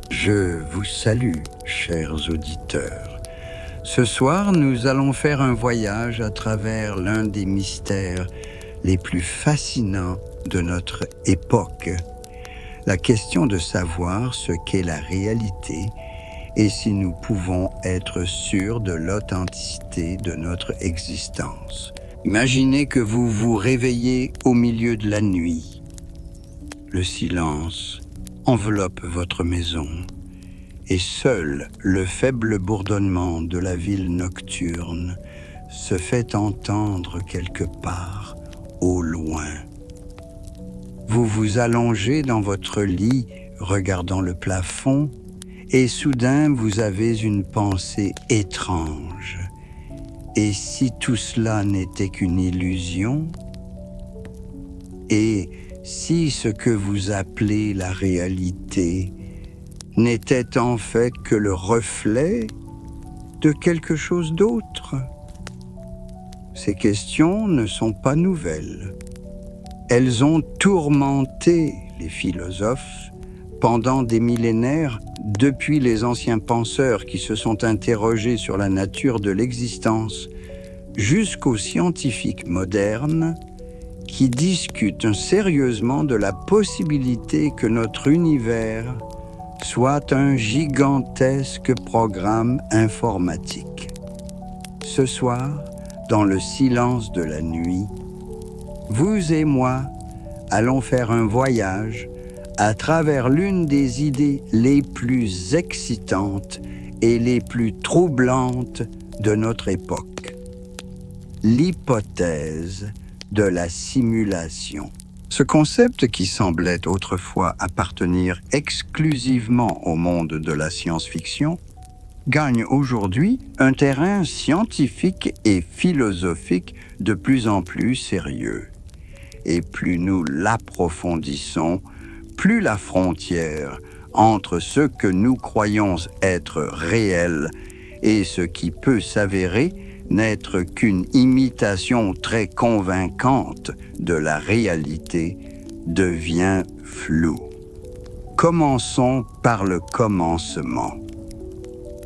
Je vous salue, chers auditeurs. Ce soir, nous allons faire un voyage à travers l'un des mystères les plus fascinants de notre époque. La question de savoir ce qu'est la réalité et si nous pouvons être sûrs de l'authenticité de notre existence. Imaginez que vous vous réveillez au milieu de la nuit. Le silence enveloppe votre maison et seul le faible bourdonnement de la ville nocturne se fait entendre quelque part au loin. Vous vous allongez dans votre lit, regardant le plafond, et soudain vous avez une pensée étrange. Et si tout cela n'était qu'une illusion? Et si ce que vous appelez la réalité n'était en fait que le reflet de quelque chose d'autre? Ces questions ne sont pas nouvelles. Elles ont tourmenté les philosophes pendant des millénaires, depuis les anciens penseurs qui se sont interrogés sur la nature de l'existence, jusqu'aux scientifiques modernes qui discutent sérieusement de la possibilité que notre univers soit un gigantesque programme informatique. Ce soir, dans le silence de la nuit, vous et moi allons faire un voyage à travers l'une des idées les plus excitantes et les plus troublantes de notre époque, l'hypothèse de la simulation. Ce concept qui semblait autrefois appartenir exclusivement au monde de la science-fiction gagne aujourd'hui un terrain scientifique et philosophique de plus en plus sérieux. Et plus nous l'approfondissons, plus la frontière entre ce que nous croyons être réel et ce qui peut s'avérer n'être qu'une imitation très convaincante de la réalité devient floue. Commençons par le commencement.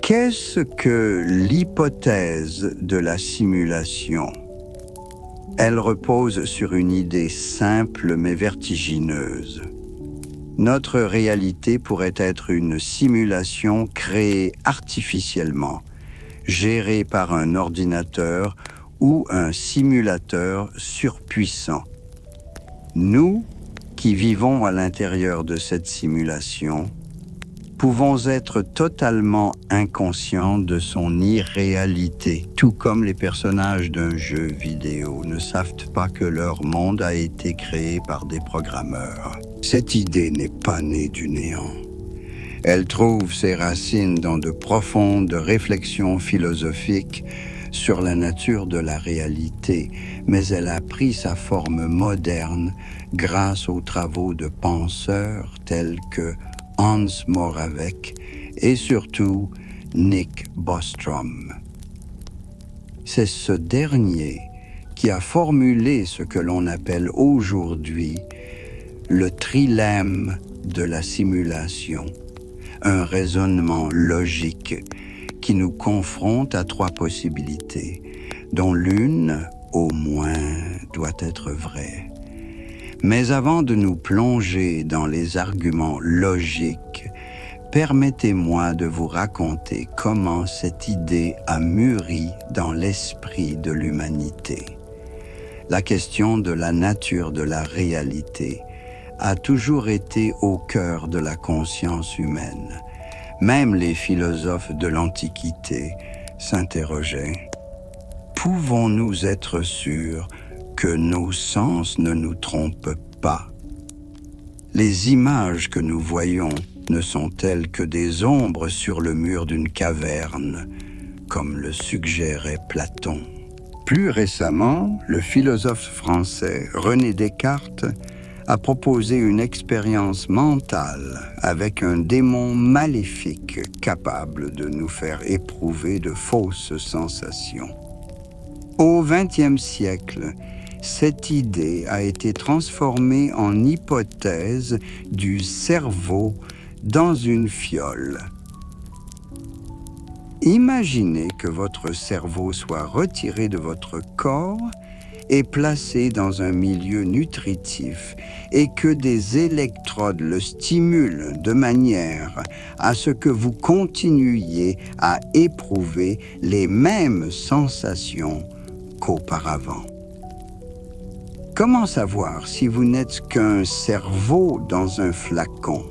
Qu'est-ce que l'hypothèse de la simulation? Elle repose sur une idée simple mais vertigineuse. Notre réalité pourrait être une simulation créée artificiellement, gérée par un ordinateur ou un simulateur surpuissant. Nous, qui vivons à l'intérieur de cette simulation, pouvons être totalement inconscients de son irréalité, tout comme les personnages d'un jeu vidéo ne savent pas que leur monde a été créé par des programmeurs. Cette idée n'est pas née du néant. Elle trouve ses racines dans de profondes réflexions philosophiques sur la nature de la réalité, mais elle a pris sa forme moderne grâce aux travaux de penseurs tels que Hans Moravec et surtout Nick Bostrom. C'est ce dernier qui a formulé ce que l'on appelle aujourd'hui le trilemme de la simulation, un raisonnement logique qui nous confronte à trois possibilités, dont l'une, au moins, doit être vraie. Mais avant de nous plonger dans les arguments logiques, permettez-moi de vous raconter comment cette idée a mûri dans l'esprit de l'humanité. La question de la nature de la réalité a toujours été au cœur de la conscience humaine. Même les philosophes de l'Antiquité s'interrogeaient. Pouvons-nous être sûrs que nos sens ne nous trompent pas? Les images que nous voyons ne sont-elles que des ombres sur le mur d'une caverne, comme le suggérait Platon? Plus récemment, le philosophe français René Descartes a proposé une expérience mentale avec un démon maléfique capable de nous faire éprouver de fausses sensations. Au XXe siècle, cette idée a été transformée en hypothèse du cerveau dans une fiole. Imaginez que votre cerveau soit retiré de votre corps et placé dans un milieu nutritif et que des électrodes le stimulent de manière à ce que vous continuiez à éprouver les mêmes sensations qu'auparavant. Comment savoir si vous n'êtes qu'un cerveau dans un flacon?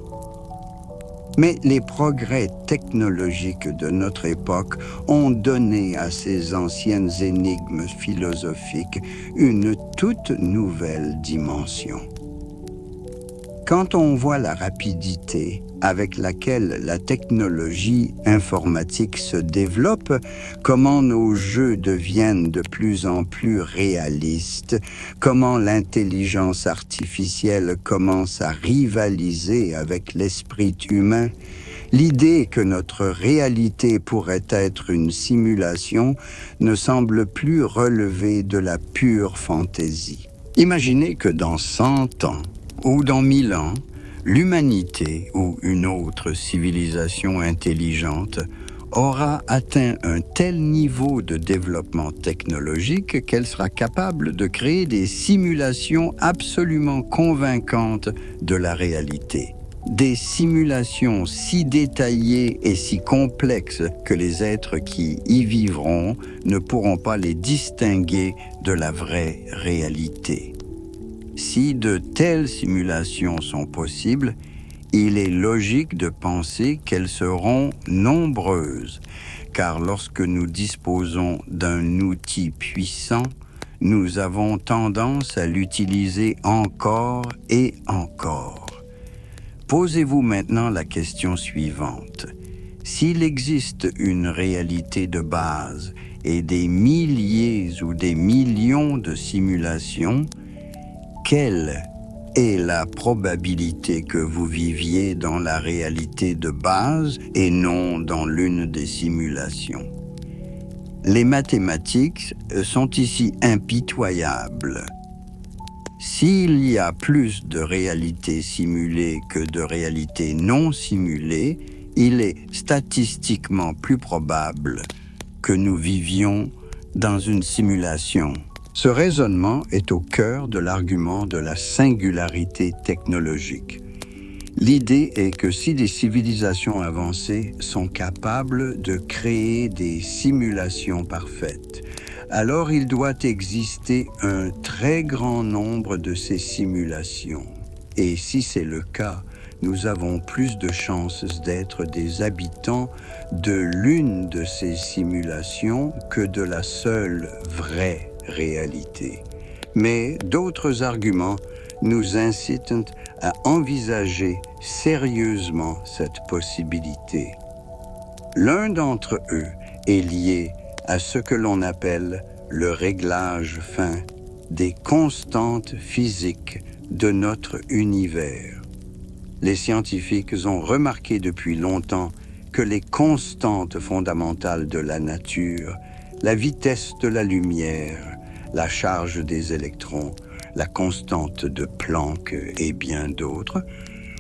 Mais les progrès technologiques de notre époque ont donné à ces anciennes énigmes philosophiques une toute nouvelle dimension. Quand on voit la rapidité avec laquelle la technologie informatique se développe, comment nos jeux deviennent de plus en plus réalistes, comment l'intelligence artificielle commence à rivaliser avec l'esprit humain, l'idée que notre réalité pourrait être une simulation ne semble plus relever de la pure fantaisie. Imaginez que dans 100 ans, ou dans 1000 ans, l'humanité ou une autre civilisation intelligente aura atteint un tel niveau de développement technologique qu'elle sera capable de créer des simulations absolument convaincantes de la réalité. Des simulations si détaillées et si complexes que les êtres qui y vivront ne pourront pas les distinguer de la vraie réalité. Si de telles simulations sont possibles, il est logique de penser qu'elles seront nombreuses, car lorsque nous disposons d'un outil puissant, nous avons tendance à l'utiliser encore et encore. Posez-vous maintenant la question suivante. S'il existe une réalité de base et des milliers ou des millions de simulations, quelle est la probabilité que vous viviez dans la réalité de base et non dans l'une des simulations? Les mathématiques sont ici impitoyables. S'il y a plus de réalités simulées que de réalités non simulées, il est statistiquement plus probable que nous vivions dans une simulation. Ce raisonnement est au cœur de l'argument de la singularité technologique. L'idée est que si des civilisations avancées sont capables de créer des simulations parfaites, alors il doit exister un très grand nombre de ces simulations. Et si c'est le cas, nous avons plus de chances d'être des habitants de l'une de ces simulations que de la seule vraie réalité. Mais d'autres arguments nous incitent à envisager sérieusement cette possibilité. L'un d'entre eux est lié à ce que l'on appelle le réglage fin des constantes physiques de notre univers. Les scientifiques ont remarqué depuis longtemps que les constantes fondamentales de la nature, la vitesse de la lumière, la charge des électrons, la constante de Planck et bien d'autres,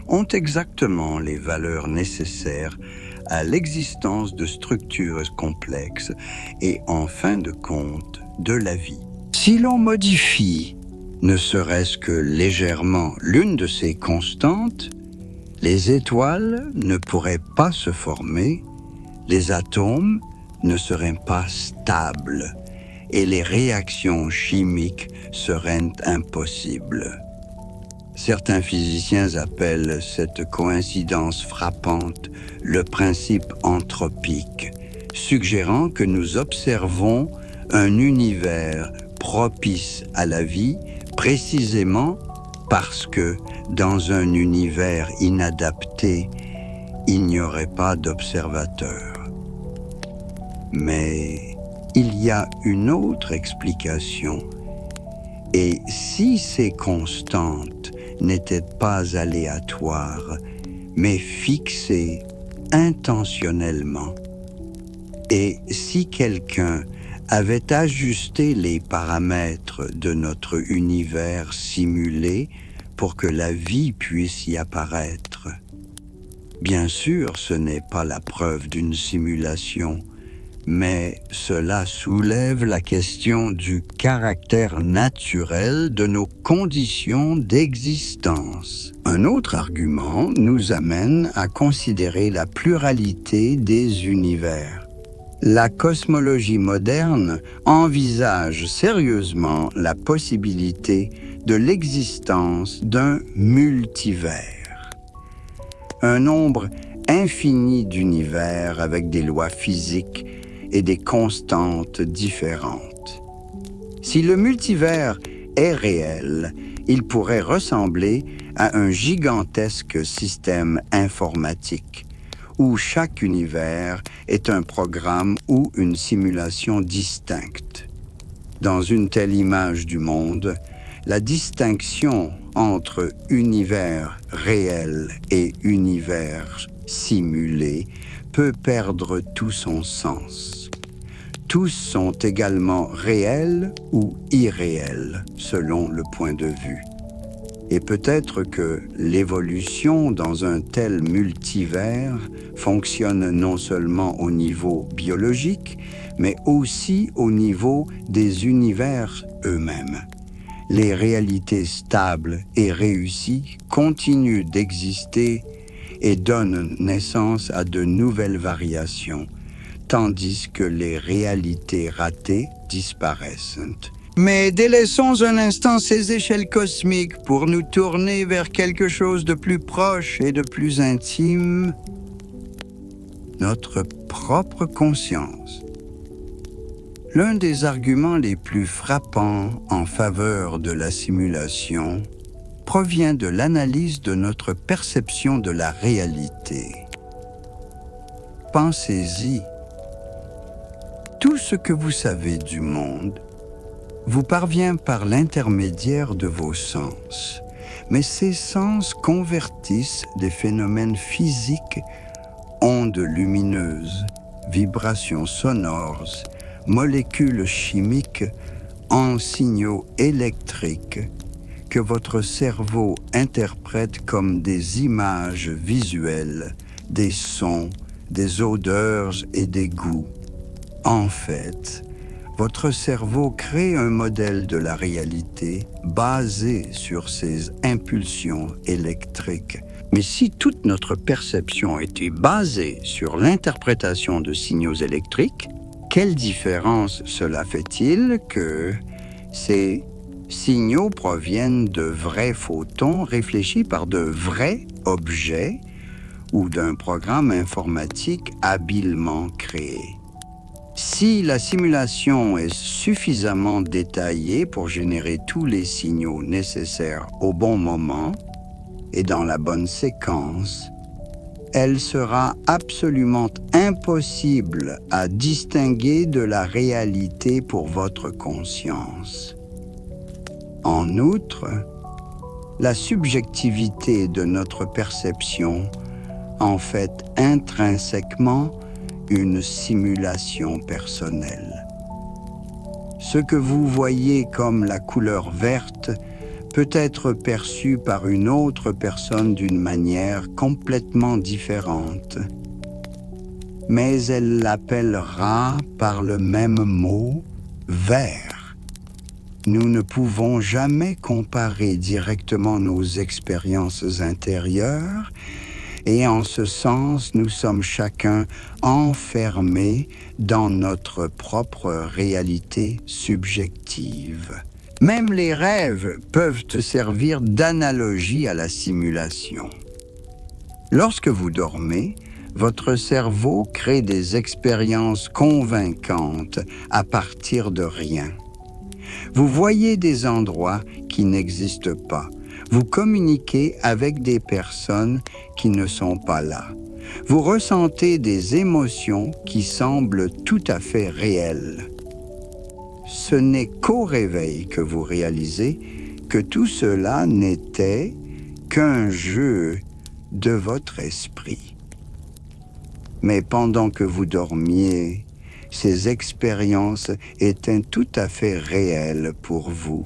ont exactement les valeurs nécessaires à l'existence de structures complexes et, en fin de compte, de la vie. Si l'on modifie, ne serait-ce que légèrement, l'une de ces constantes, les étoiles ne pourraient pas se former, les atomes ne seraient pas stables et les réactions chimiques seraient impossibles. Certains physiciens appellent cette coïncidence frappante le principe anthropique, suggérant que nous observons un univers propice à la vie précisément parce que dans un univers inadapté, il n'y aurait pas d'observateurs. Mais il y a une autre explication. Et si ces constantes n'étaient pas aléatoires, mais fixées intentionnellement, et si quelqu'un avait ajusté les paramètres de notre univers simulé pour que la vie puisse y apparaître, Bien sûr, ce n'est pas la preuve d'une simulation, mais cela soulève la question du caractère naturel de nos conditions d'existence. Un autre argument nous amène à considérer la pluralité des univers. La cosmologie moderne envisage sérieusement la possibilité de l'existence d'un multivers. Un nombre infini d'univers avec des lois physiques et des constantes différentes. Si le multivers est réel, il pourrait ressembler à un gigantesque système informatique où chaque univers est un programme ou une simulation distincte. Dans une telle image du monde, la distinction entre univers réel et univers simulé peut perdre tout son sens. Tous sont également réels ou irréels, selon le point de vue. Et peut-être que l'évolution dans un tel multivers fonctionne non seulement au niveau biologique, mais aussi au niveau des univers eux-mêmes. Les réalités stables et réussies continuent d'exister et donnent naissance à de nouvelles variations, tandis que les réalités ratées disparaissent. Mais délaissons un instant ces échelles cosmiques pour nous tourner vers quelque chose de plus proche et de plus intime, notre propre conscience. L'un des arguments les plus frappants en faveur de la simulation provient de l'analyse de notre perception de la réalité. Pensez-y. Tout ce que vous savez du monde vous parvient par l'intermédiaire de vos sens. Mais ces sens convertissent des phénomènes physiques, ondes lumineuses, vibrations sonores, molécules chimiques, en signaux électriques que votre cerveau interprète comme des images visuelles, des sons, des odeurs et des goûts. En fait, votre cerveau crée un modèle de la réalité basé sur ces impulsions électriques. Mais si toute notre perception était basée sur l'interprétation de signaux électriques, quelle différence cela fait-il que ces signaux proviennent de vrais photons réfléchis par de vrais objets ou d'un programme informatique habilement créé? Si la simulation est suffisamment détaillée pour générer tous les signaux nécessaires au bon moment et dans la bonne séquence, elle sera absolument impossible à distinguer de la réalité pour votre conscience. En outre, la subjectivité de notre perception en fait intrinsèquement une simulation personnelle. Ce que vous voyez comme la couleur verte peut être perçu par une autre personne d'une manière complètement différente, mais elle l'appellera par le même mot vert. Nous ne pouvons jamais comparer directement nos expériences intérieures, et en ce sens, nous sommes chacun enfermés dans notre propre réalité subjective. Même les rêves peuvent servir d'analogie à la simulation. Lorsque vous dormez, votre cerveau crée des expériences convaincantes à partir de rien. Vous voyez des endroits qui n'existent pas. Vous communiquez avec des personnes qui ne sont pas là. Vous ressentez des émotions qui semblent tout à fait réelles. Ce n'est qu'au réveil que vous réalisez que tout cela n'était qu'un jeu de votre esprit. Mais pendant que vous dormiez, ces expériences étaient tout à fait réelles pour vous.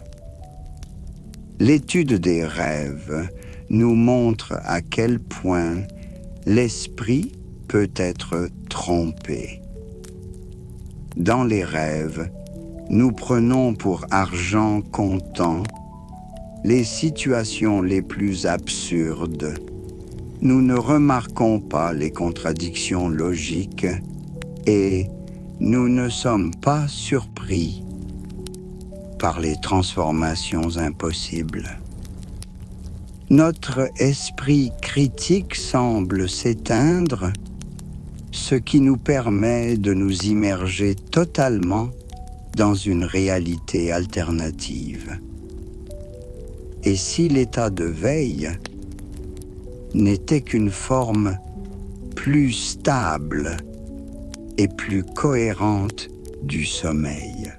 L'étude des rêves nous montre à quel point l'esprit peut être trompé. Dans les rêves, nous prenons pour argent comptant les situations les plus absurdes. Nous ne remarquons pas les contradictions logiques et nous ne sommes pas surpris par les transformations impossibles. Notre esprit critique semble s'éteindre, ce qui nous permet de nous immerger totalement dans une réalité alternative. Et si l'état de veille n'était qu'une forme plus stable et plus cohérente du sommeil?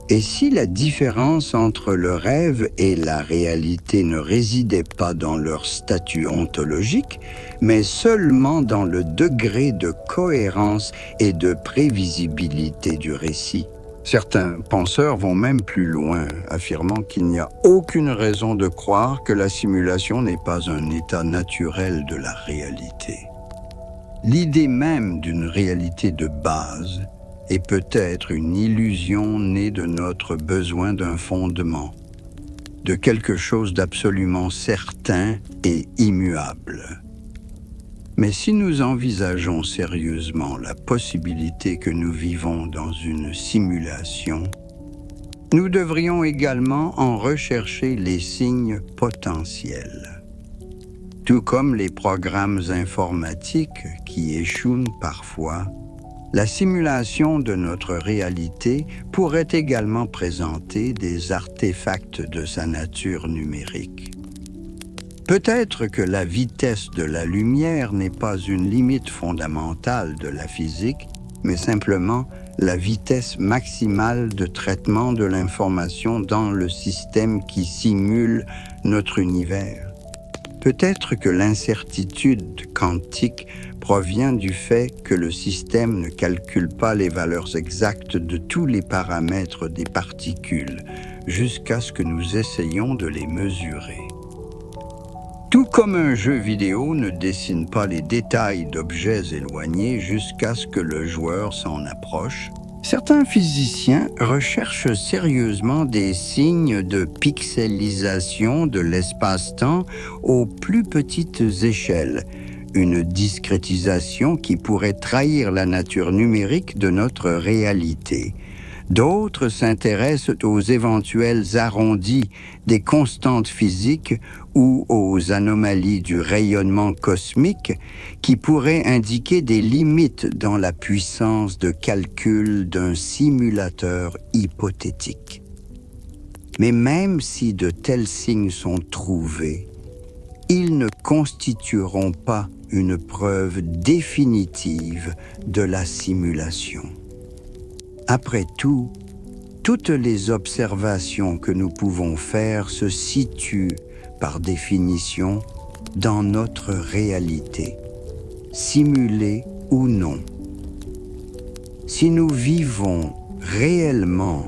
Et si la différence entre le rêve et la réalité ne résidait pas dans leur statut ontologique, mais seulement dans le degré de cohérence et de prévisibilité du récit? Certains penseurs vont même plus loin, affirmant qu'il n'y a aucune raison de croire que la simulation n'est pas un état naturel de la réalité. L'idée même d'une réalité de base est peut-être une illusion née de notre besoin d'un fondement, de quelque chose d'absolument certain et immuable. Mais si nous envisageons sérieusement la possibilité que nous vivons dans une simulation, nous devrions également en rechercher les signes potentiels. Tout comme les programmes informatiques qui échouent parfois, la simulation de notre réalité pourrait également présenter des artefacts de sa nature numérique. Peut-être que la vitesse de la lumière n'est pas une limite fondamentale de la physique, mais simplement la vitesse maximale de traitement de l'information dans le système qui simule notre univers. Peut-être que l'incertitude quantique provient du fait que le système ne calcule pas les valeurs exactes de tous les paramètres des particules, jusqu'à ce que nous essayions de les mesurer. Tout comme un jeu vidéo ne dessine pas les détails d'objets éloignés jusqu'à ce que le joueur s'en approche, certains physiciens recherchent sérieusement des signes de pixelisation de l'espace-temps aux plus petites échelles, une discrétisation qui pourrait trahir la nature numérique de notre réalité. D'autres s'intéressent aux éventuels arrondis des constantes physiques ou aux anomalies du rayonnement cosmique qui pourraient indiquer des limites dans la puissance de calcul d'un simulateur hypothétique. Mais même si de tels signes sont trouvés, ils ne constitueront pas une preuve définitive de la simulation. Après tout, toutes les observations que nous pouvons faire se situent, par définition, dans notre réalité, simulée ou non. Si nous vivons réellement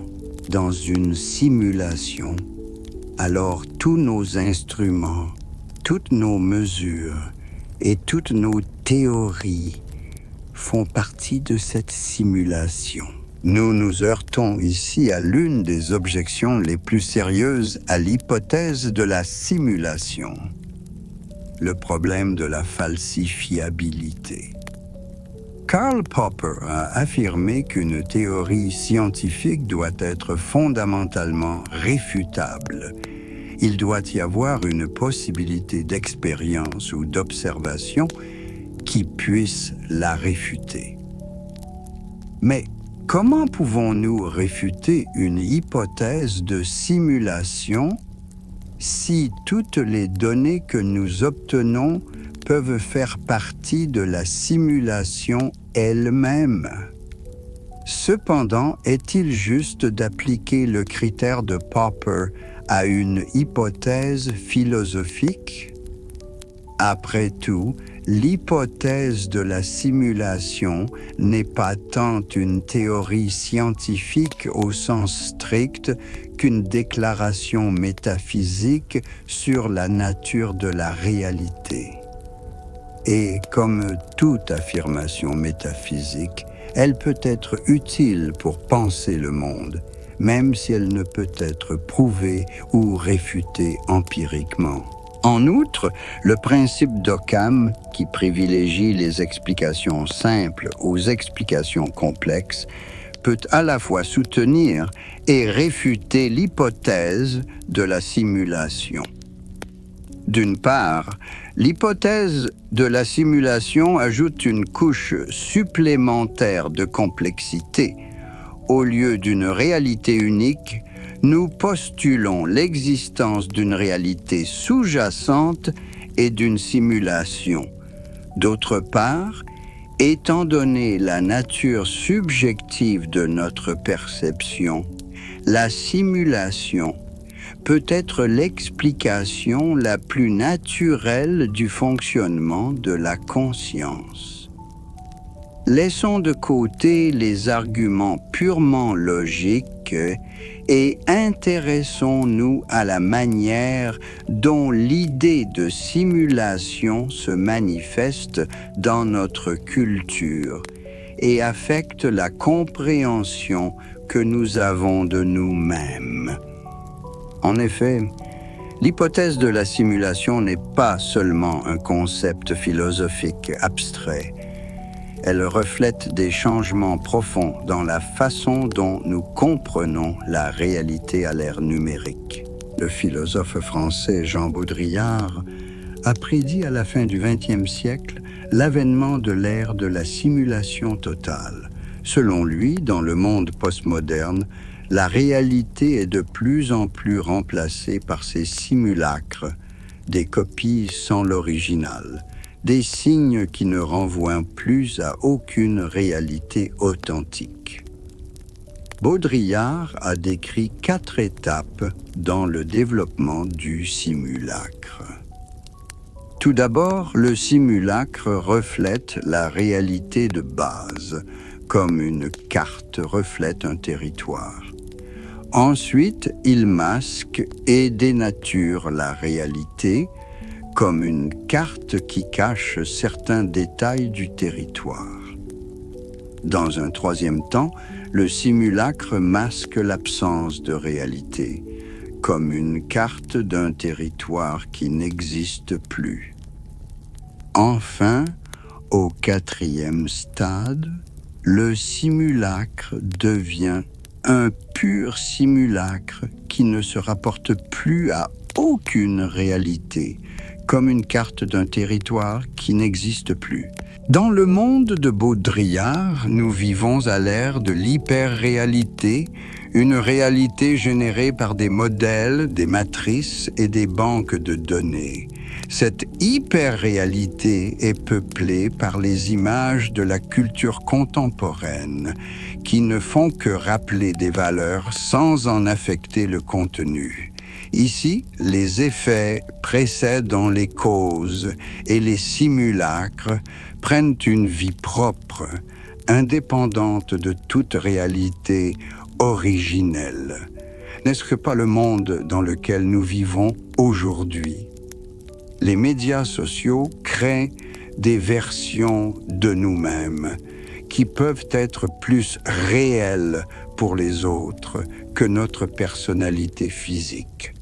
dans une simulation, alors tous nos instruments, toutes nos mesures et toutes nos théories font partie de cette simulation. Nous nous heurtons ici à l'une des objections les plus sérieuses à l'hypothèse de la simulation, le problème de la falsifiabilité. Karl Popper a affirmé qu'une théorie scientifique doit être fondamentalement réfutable. Il doit y avoir une possibilité d'expérience ou d'observation qui puisse la réfuter. Mais comment pouvons-nous réfuter une hypothèse de simulation si toutes les données que nous obtenons peuvent faire partie de la simulation elle-même? Cependant, est-il juste d'appliquer le critère de Popper à une hypothèse philosophique? Après tout, l'hypothèse de la simulation n'est pas tant une théorie scientifique au sens strict qu'une déclaration métaphysique sur la nature de la réalité. Et comme toute affirmation métaphysique, elle peut être utile pour penser le monde, même si elle ne peut être prouvée ou réfutée empiriquement. En outre, le principe d'Occam, qui privilégie les explications simples aux explications complexes, peut à la fois soutenir et réfuter l'hypothèse de la simulation. D'une part, l'hypothèse de la simulation ajoute une couche supplémentaire de complexité. Au lieu d'une réalité unique, nous postulons l'existence d'une réalité sous-jacente et d'une simulation. D'autre part, étant donné la nature subjective de notre perception, la simulation peut être l'explication la plus naturelle du fonctionnement de la conscience. Laissons de côté les arguments purement logiques et intéressons-nous à la manière dont l'idée de simulation se manifeste dans notre culture et affecte la compréhension que nous avons de nous-mêmes. En effet, l'hypothèse de la simulation n'est pas seulement un concept philosophique abstrait. Elle reflète des changements profonds dans la façon dont nous comprenons la réalité à l'ère numérique. Le philosophe français Jean Baudrillard a prédit à la fin du XXe siècle l'avènement de l'ère de la simulation totale. Selon lui, dans le monde postmoderne, la réalité est de plus en plus remplacée par ces simulacres, des copies sans l'original, des signes qui ne renvoient plus à aucune réalité authentique. Baudrillard a décrit 4 étapes dans le développement du simulacre. Tout d'abord, le simulacre reflète la réalité de base, comme une carte reflète un territoire. Ensuite, il masque et dénature la réalité, comme une carte qui cache certains détails du territoire. Dans un troisième temps, le simulacre masque l'absence de réalité, comme une carte d'un territoire qui n'existe plus. Enfin, au 4e stade, le simulacre devient un pur simulacre qui ne se rapporte plus à aucune réalité, comme une carte d'un territoire qui n'existe plus. Dans le monde de Baudrillard, nous vivons à l'ère de l'hyper-réalité, une réalité générée par des modèles, des matrices et des banques de données. Cette hyper-réalité est peuplée par les images de la culture contemporaine, qui ne font que rappeler des valeurs sans en affecter le contenu. Ici, les effets précèdent les causes et les simulacres prennent une vie propre, indépendante de toute réalité originelle. N'est-ce pas le monde dans lequel nous vivons aujourd'hui? Les médias sociaux créent des versions de nous-mêmes qui peuvent être plus réelles pour les autres que notre personnalité physique.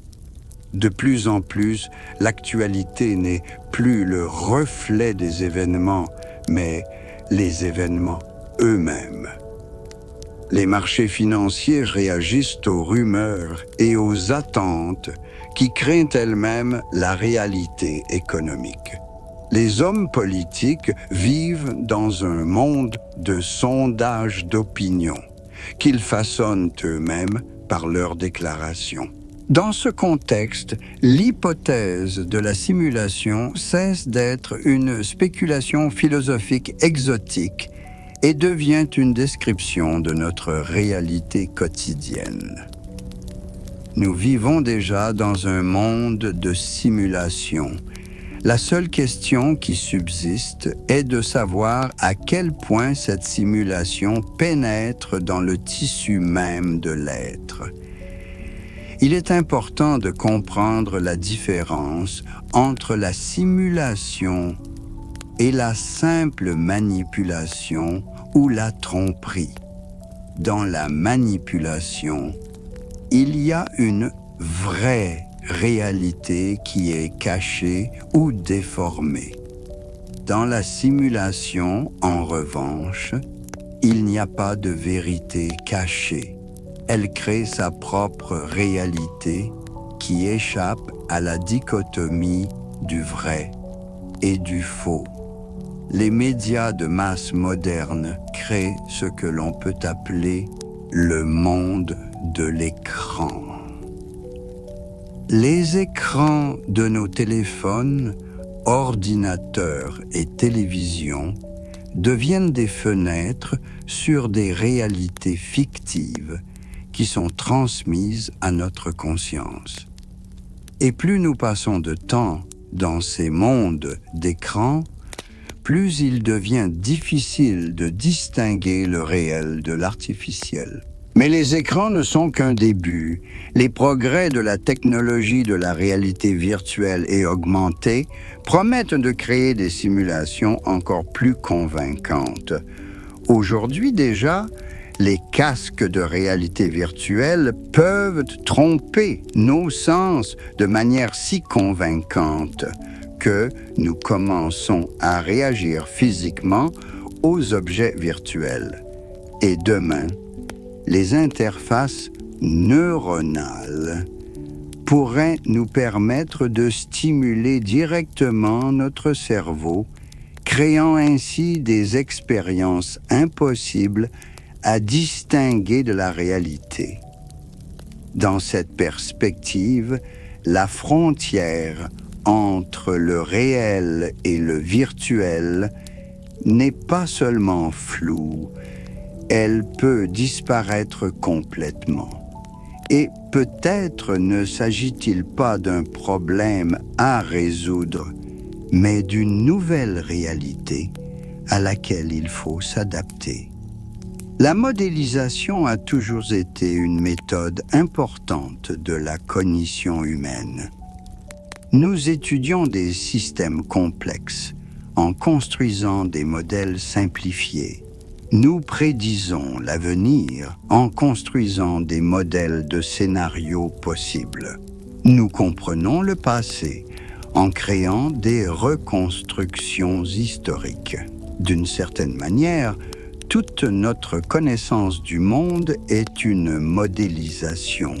De plus en plus, l'actualité n'est plus le reflet des événements, mais les événements eux-mêmes. Les marchés financiers réagissent aux rumeurs et aux attentes qui créent elles-mêmes la réalité économique. Les hommes politiques vivent dans un monde de sondage d'opinion qu'ils façonnent eux-mêmes par leurs déclarations. Dans ce contexte, l'hypothèse de la simulation cesse d'être une spéculation philosophique exotique et devient une description de notre réalité quotidienne. Nous vivons déjà dans un monde de simulation. La seule question qui subsiste est de savoir à quel point cette simulation pénètre dans le tissu même de l'être. Il est important de comprendre la différence entre la simulation est la simple manipulation ou la tromperie. Dans la manipulation, il y a une vraie réalité qui est cachée ou déformée. Dans la simulation, en revanche, il n'y a pas de vérité cachée. Elle crée sa propre réalité qui échappe à la dichotomie du vrai et du faux. Les médias de masse modernes créent ce que l'on peut appeler le monde de l'écran. Les écrans de nos téléphones, ordinateurs et télévisions deviennent des fenêtres sur des réalités fictives qui sont transmises à notre conscience. Et plus nous passons de temps dans ces mondes d'écran, plus il devient difficile de distinguer le réel de l'artificiel. Mais les écrans ne sont qu'un début. Les progrès de la technologie de la réalité virtuelle et augmentée promettent de créer des simulations encore plus convaincantes. Aujourd'hui déjà, les casques de réalité virtuelle peuvent tromper nos sens de manière si convaincante que nous commençons à réagir physiquement aux objets virtuels. Et demain, les interfaces neuronales pourraient nous permettre de stimuler directement notre cerveau, créant ainsi des expériences impossibles à distinguer de la réalité. Dans cette perspective, la frontière entre le réel et le virtuel n'est pas seulement floue, elle peut disparaître complètement. Et peut-être ne s'agit-il pas d'un problème à résoudre, mais d'une nouvelle réalité à laquelle il faut s'adapter. La modélisation a toujours été une méthode importante de la cognition humaine. Nous étudions des systèmes complexes en construisant des modèles simplifiés. Nous prédisons l'avenir en construisant des modèles de scénarios possibles. Nous comprenons le passé en créant des reconstructions historiques. D'une certaine manière, toute notre connaissance du monde est une modélisation.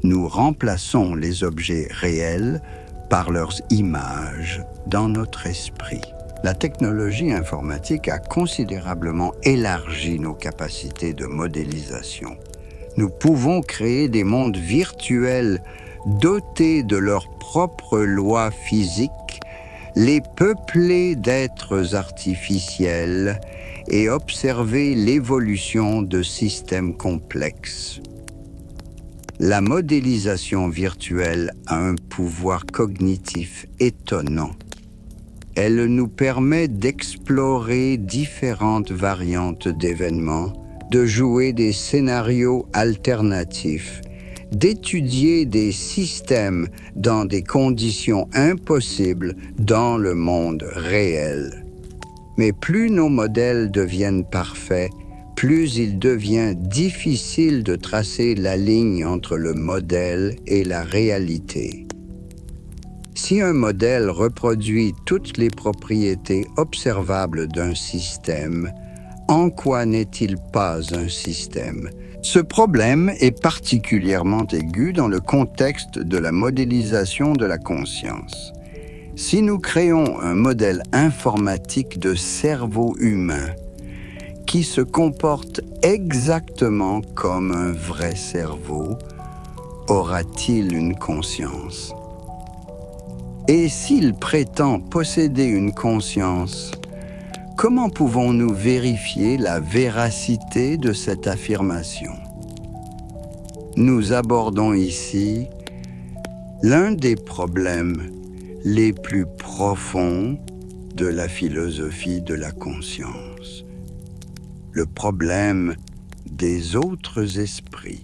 Nous remplaçons les objets réels par leurs images dans notre esprit. La technologie informatique a considérablement élargi nos capacités de modélisation. Nous pouvons créer des mondes virtuels dotés de leurs propres lois physiques, les peupler d'êtres artificiels et observer l'évolution de systèmes complexes. La modélisation virtuelle a un pouvoir cognitif étonnant. Elle nous permet d'explorer différentes variantes d'événements, de jouer des scénarios alternatifs, d'étudier des systèmes dans des conditions impossibles dans le monde réel. Mais plus nos modèles deviennent parfaits, plus il devient difficile de tracer la ligne entre le modèle et la réalité. Si un modèle reproduit toutes les propriétés observables d'un système, en quoi n'est-il pas un système? Ce problème est particulièrement aigu dans le contexte de la modélisation de la conscience. Si nous créons un modèle informatique de cerveau humain qui se comporte exactement comme un vrai cerveau, aura-t-il une conscience? Et s'il prétend posséder une conscience, comment pouvons-nous vérifier la véracité de cette affirmation? Nous abordons ici l'un des problèmes les plus profonds de la philosophie de la conscience, le problème des autres esprits.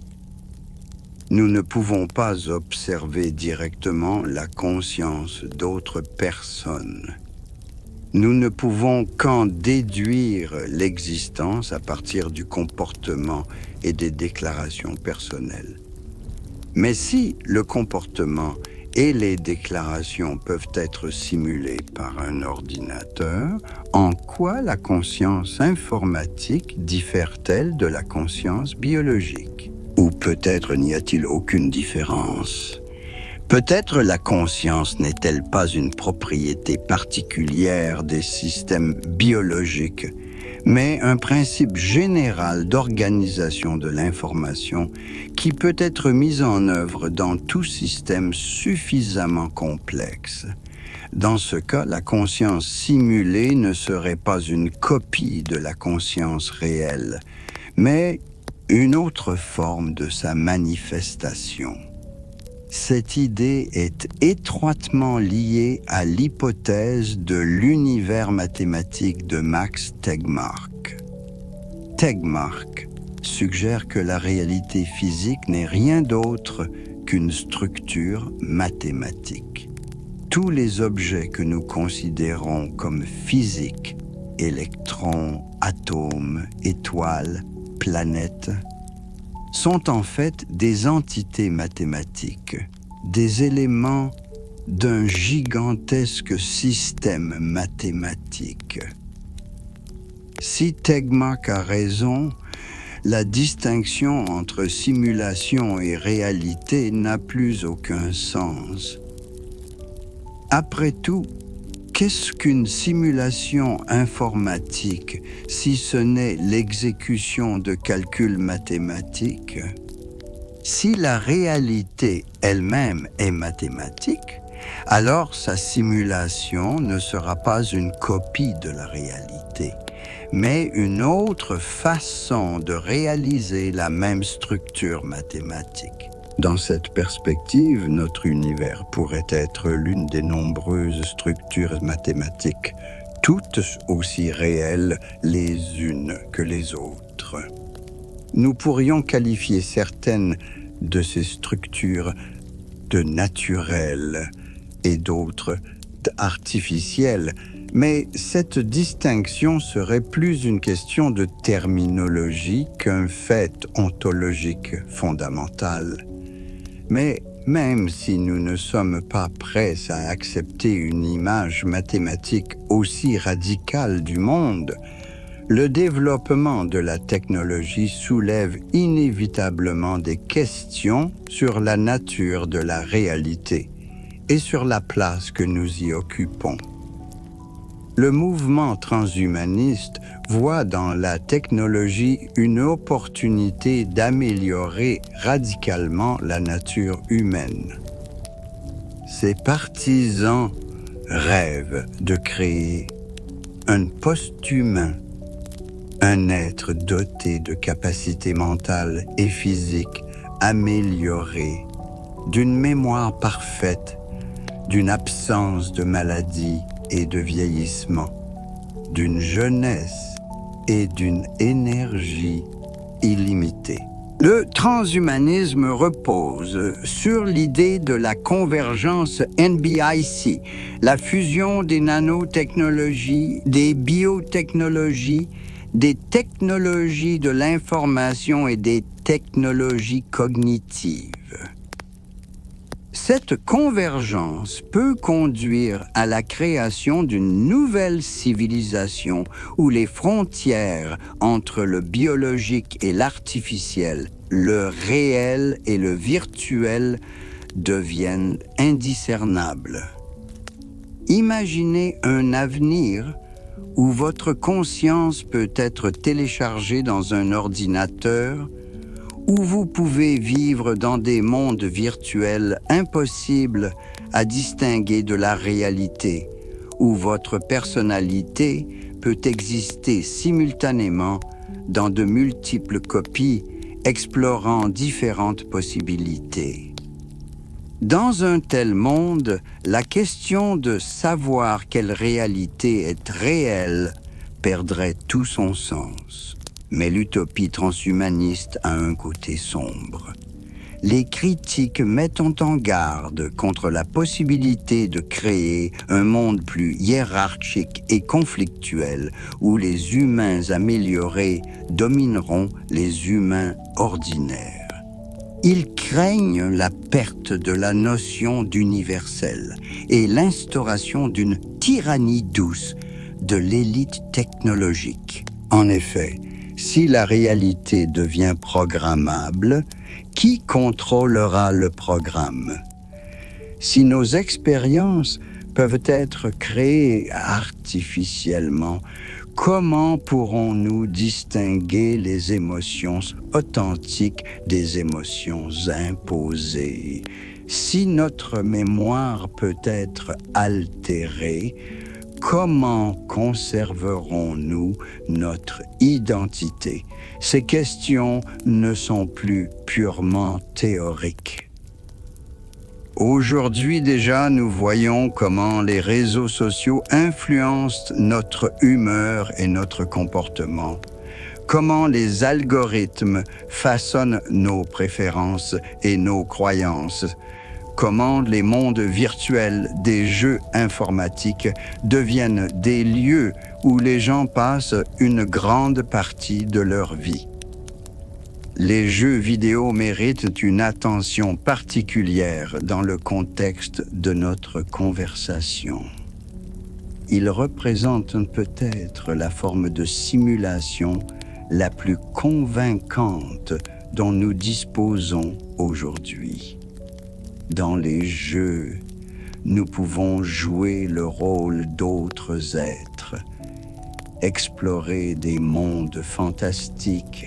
Nous ne pouvons pas observer directement la conscience d'autres personnes, Nous ne pouvons qu'en déduire l'existence à partir du comportement et des déclarations personnelles. Mais si le comportement et les déclarations peuvent être simulés par un ordinateur, en quoi la conscience informatique diffère-t-elle de la conscience biologique? Ou peut-être n'y a-t-il aucune différence? Peut-être la conscience n'est-elle pas une propriété particulière des systèmes biologiques, mais un principe général d'organisation de l'information qui peut être mis en œuvre dans tout système suffisamment complexe. Dans ce cas, la conscience simulée ne serait pas une copie de la conscience réelle, mais une autre forme de sa manifestation. Cette idée est étroitement liée à l'hypothèse de l'univers mathématique de Max Tegmark. Tegmark suggère que la réalité physique n'est rien d'autre qu'une structure mathématique. Tous les objets que nous considérons comme physiques, électrons, atomes, étoiles, planètes, sont en fait des entités mathématiques, des éléments d'un gigantesque système mathématique. Si Tegmark a raison, la distinction entre simulation et réalité n'a plus aucun sens. Après tout, qu'est-ce qu'une simulation informatique si ce n'est l'exécution de calculs mathématiques? Si la réalité elle-même est mathématique, alors sa simulation ne sera pas une copie de la réalité, mais une autre façon de réaliser la même structure mathématique. Dans cette perspective, notre univers pourrait être l'une des nombreuses structures mathématiques, toutes aussi réelles les unes que les autres. Nous pourrions qualifier certaines de ces structures de naturelles et d'autres d'artificielles, mais cette distinction serait plus une question de terminologie qu'un fait ontologique fondamental. Mais même si nous ne sommes pas prêts à accepter une image mathématique aussi radicale du monde, le développement de la technologie soulève inévitablement des questions sur la nature de la réalité et sur la place que nous y occupons. Le mouvement transhumaniste voit dans la technologie une opportunité d'améliorer radicalement la nature humaine. Ses partisans rêvent de créer un post-humain, un être doté de capacités mentales et physiques améliorées, d'une mémoire parfaite, d'une absence de maladie et de vieillissement, d'une jeunesse et d'une énergie illimitée. Le transhumanisme repose sur l'idée de la convergence NBIC, la fusion des nanotechnologies, des biotechnologies, des technologies de l'information et des technologies cognitives. Cette convergence peut conduire à la création d'une nouvelle civilisation où les frontières entre le biologique et l'artificiel, le réel et le virtuel deviennent indiscernables. Imaginez un avenir où votre conscience peut être téléchargée dans un ordinateur, où vous pouvez vivre dans des mondes virtuels impossibles à distinguer de la réalité, où votre personnalité peut exister simultanément dans de multiples copies, explorant différentes possibilités. Dans un tel monde, la question de savoir quelle réalité est réelle perdrait tout son sens. Mais l'utopie transhumaniste a un côté sombre. les critiques mettent en garde contre la possibilité de créer un monde plus hiérarchique et conflictuel où les humains améliorés domineront les humains ordinaires. Ils craignent la perte de la notion d'universel et l'instauration d'une tyrannie douce de l'élite technologique. En effet, si la réalité devient programmable, qui contrôlera le programme? Si nos expériences peuvent être créées artificiellement, comment pourrons-nous distinguer les émotions authentiques des émotions imposées? Si notre mémoire peut être altérée, comment conserverons-nous notre identité? Ces questions ne sont plus purement théoriques. Aujourd'hui déjà, nous voyons comment les réseaux sociaux influencent notre humeur et notre comportement. Comment les algorithmes façonnent nos préférences et nos croyances. Comment les mondes virtuels des jeux informatiques deviennent des lieux où les gens passent une grande partie de leur vie. Les jeux vidéo méritent une attention particulière dans le contexte de notre conversation. Ils représentent peut-être la forme de simulation la plus convaincante dont nous disposons aujourd'hui. Dans les jeux, nous pouvons jouer le rôle d'autres êtres, explorer des mondes fantastiques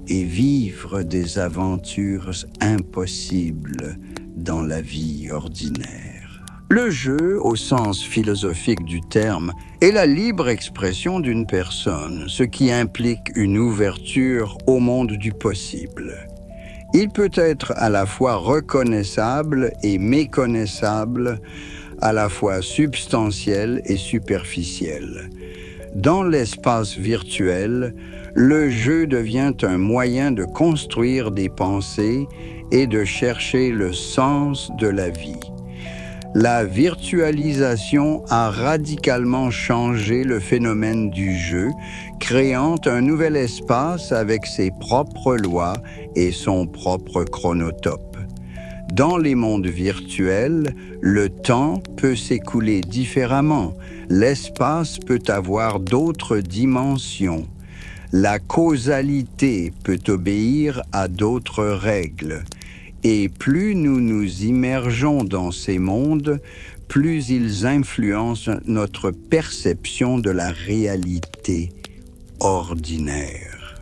et vivre des aventures impossibles dans la vie ordinaire. Le jeu, au sens philosophique du terme, est la libre expression d'une personne, ce qui implique une ouverture au monde du possible. Il peut être à la fois reconnaissable et méconnaissable, à la fois substantiel et superficiel. Dans l'espace virtuel, le jeu devient un moyen de construire des pensées et de chercher le sens de la vie. La virtualisation a radicalement changé le phénomène du jeu, créant un nouvel espace avec ses propres lois et son propre chronotope. Dans les mondes virtuels, le temps peut s'écouler différemment, l'espace peut avoir d'autres dimensions. La causalité peut obéir à d'autres règles. Et plus nous nous immergeons dans ces mondes, plus ils influencent notre perception de la réalité ordinaire.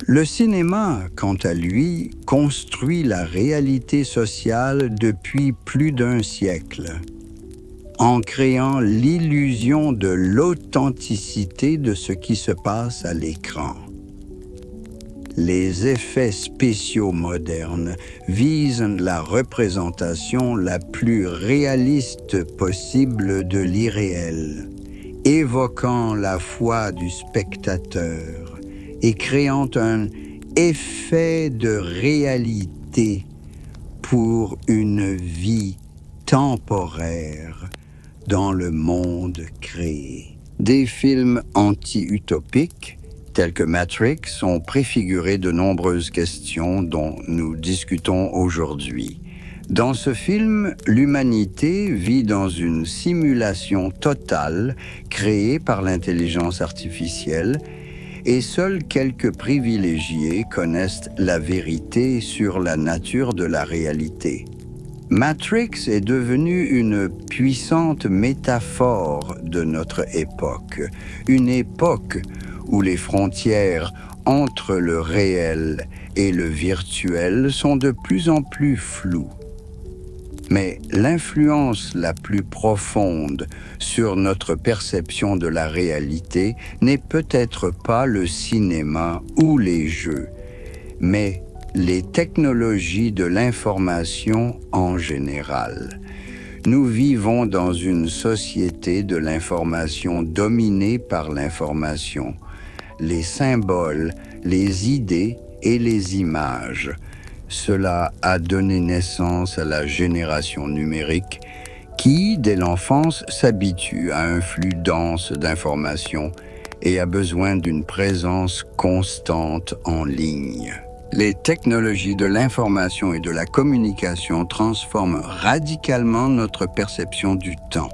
Le cinéma, quant à lui, construit la réalité sociale depuis plus d'un siècle, en créant l'illusion de l'authenticité de ce qui se passe à l'écran. Les effets spéciaux modernes visent la représentation la plus réaliste possible de l'irréel, évoquant la foi du spectateur et créant un effet de réalité pour une vie temporaire dans le monde créé. Des films anti-utopiques tels que Matrix ont préfiguré de nombreuses questions dont nous discutons aujourd'hui. Dans ce film, l'humanité vit dans une simulation totale créée par l'intelligence artificielle et seuls quelques privilégiés connaissent la vérité sur la nature de la réalité. Matrix est devenue une puissante métaphore de notre époque, une époque où les frontières entre le réel et le virtuel sont de plus en plus floues. Mais l'influence la plus profonde sur notre perception de la réalité n'est peut-être pas le cinéma ou les jeux, mais les technologies de l'information en général. Nous vivons dans une société de l'information dominée par l'information. Les symboles, les idées et les images Cela a donné naissance à la génération numérique qui, dès l'enfance, s'habitue à un flux dense d'informations et a besoin d'une présence constante en ligne. Les technologies de l'information et de la communication transforment radicalement notre perception du temps.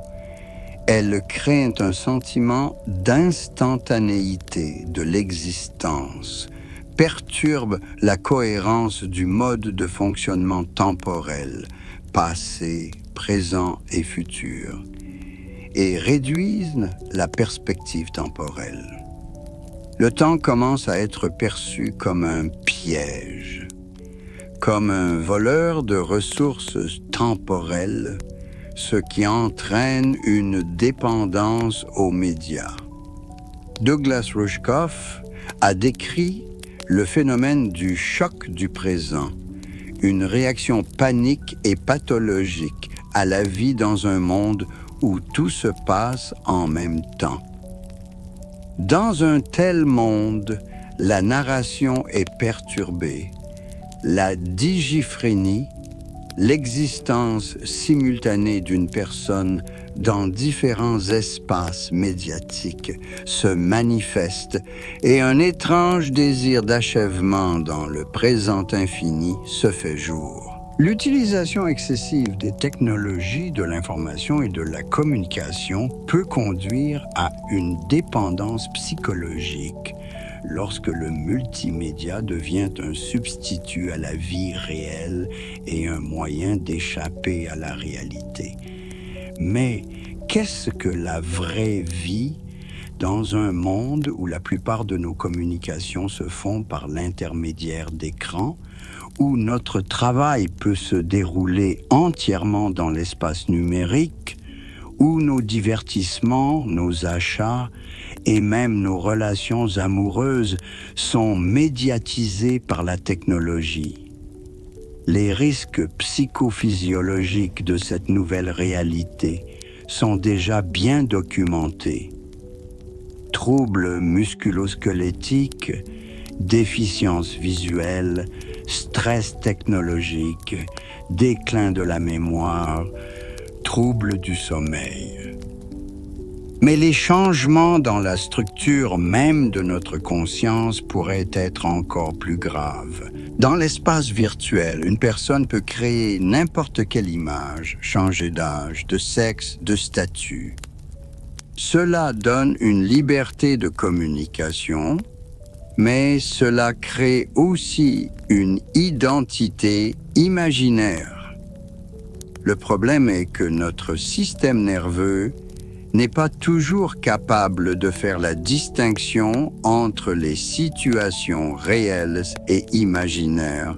Elles créent un sentiment d'instantanéité de l'existence, perturbent la cohérence du mode de fonctionnement temporel, passé, présent et futur, et réduisent la perspective temporelle. Le temps commence à être perçu comme un piège, comme un voleur de ressources temporelles, ce qui entraîne une dépendance aux médias. Douglas Rushkoff a décrit le phénomène du choc du présent, une réaction panique et pathologique à la vie dans un monde où tout se passe en même temps. Dans un tel monde, la narration est perturbée. La digiphrénie, l'existence simultanée d'une personne dans différents espaces médiatiques se manifeste et un étrange désir d'achèvement dans le présent infini se fait jour. L'utilisation excessive des technologies de l'information et de la communication peut conduire à une dépendance psychologique lorsque le multimédia devient un substitut à la vie réelle et un moyen d'échapper à la réalité. Mais qu'est-ce que la vraie vie dans un monde où la plupart de nos communications se font par l'intermédiaire d'écrans, où notre travail peut se dérouler entièrement dans l'espace numérique, où nos divertissements, nos achats et même nos relations amoureuses sont médiatisés par la technologie? Les risques psychophysiologiques de cette nouvelle réalité sont déjà bien documentés. Troubles musculo-squelettiques, déficience visuelle, stress technologique, déclin de la mémoire, troubles du sommeil. Mais les changements dans la structure même de notre conscience pourraient être encore plus graves. Dans l'espace virtuel, une personne peut créer n'importe quelle image, changer d'âge, de sexe, de statut. Cela donne une liberté de communication, mais cela crée aussi une identité imaginaire. Le problème est que notre système nerveux n'est pas toujours capable de faire la distinction entre les situations réelles et imaginaires,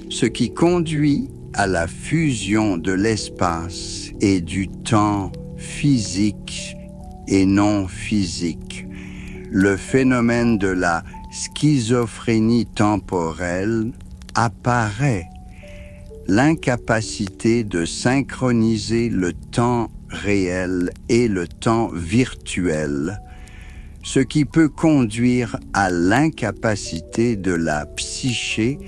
ce qui conduit à la fusion de l'espace et du temps physique et non physique. Le phénomène de la schizophrénie temporelle apparaît. L'incapacité de synchroniser le temps réel et le temps virtuel, ce qui peut conduire à l'incapacité de la psyché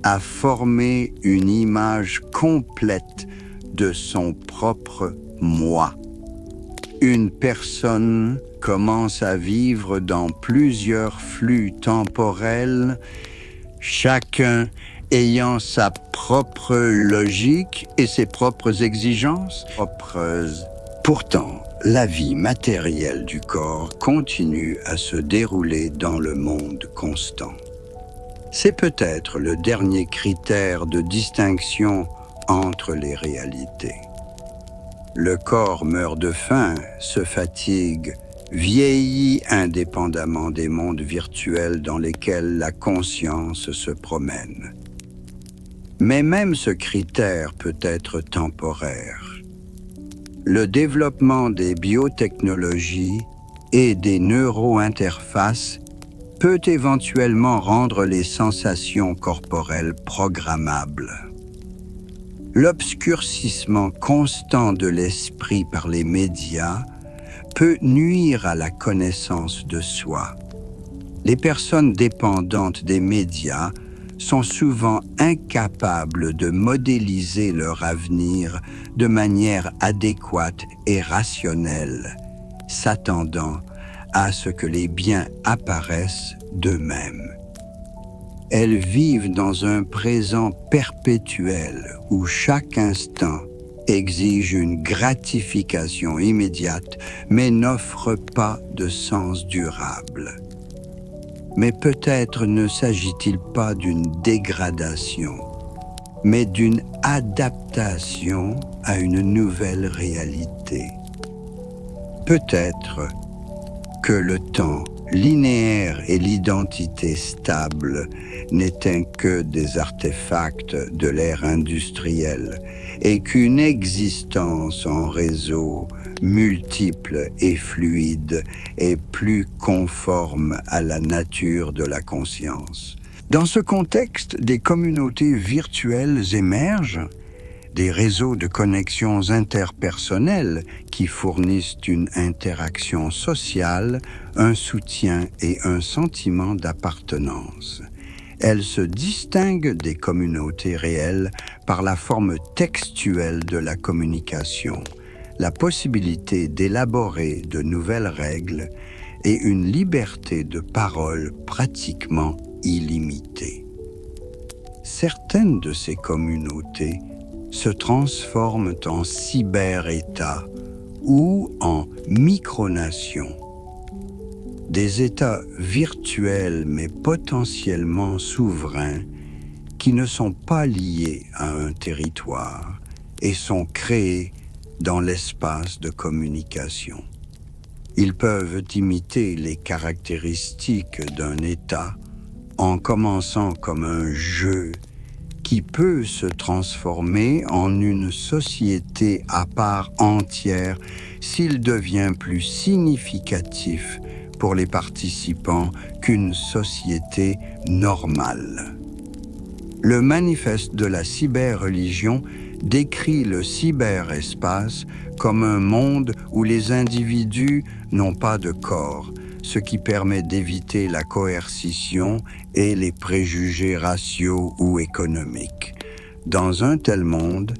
à former une image complète de son propre moi. Une personne commence à vivre dans plusieurs flux temporels, chacun ayant sa propre logique et ses propres exigences propres. Pourtant, la vie matérielle du corps continue à se dérouler dans le monde constant. C'est peut-être le dernier critère de distinction entre les réalités. Le corps meurt de faim, se fatigue, vieillit indépendamment des mondes virtuels dans lesquels la conscience se promène. Mais même ce critère peut être temporaire. Le développement des biotechnologies et des neurointerfaces peut éventuellement rendre les sensations corporelles programmables. L'obscurcissement constant de l'esprit par les médias peut nuire à la connaissance de soi. Les personnes dépendantes des médias sont souvent incapables de modéliser leur avenir de manière adéquate et rationnelle, s'attendant à ce que les biens apparaissent d'eux-mêmes. Elles vivent dans un présent perpétuel où chaque instant exige une gratification immédiate, mais n'offre pas de sens durable. Mais peut-être ne s'agit-il pas d'une dégradation, mais d'une adaptation à une nouvelle réalité. Peut-être que le temps linéaire et l'identité stable n'étaient que des artefacts de l'ère industrielle et qu'une existence en réseau multiple et fluide est plus conforme à la nature de la conscience. Dans ce contexte, des communautés virtuelles émergent, des réseaux de connexions interpersonnelles qui fournissent une interaction sociale, un soutien et un sentiment d'appartenance. Elles se distinguent des communautés réelles par la forme textuelle de la communication, la possibilité d'élaborer de nouvelles règles et une liberté de parole pratiquement illimitée. Certaines de ces communautés se transforment en cyber-États ou en micronations. Des États virtuels mais potentiellement souverains qui ne sont pas liés à un territoire et sont créés dans l'espace de communication. Ils peuvent imiter les caractéristiques d'un État en commençant comme un jeu qui peut se transformer en une société à part entière s'il devient plus significatif pour les participants qu'une société normale. Le manifeste de la cyber-religion décrit le cyberespace comme un monde où les individus n'ont pas de corps, ce qui permet d'éviter la coercition et les préjugés raciaux ou économiques. Dans un tel monde,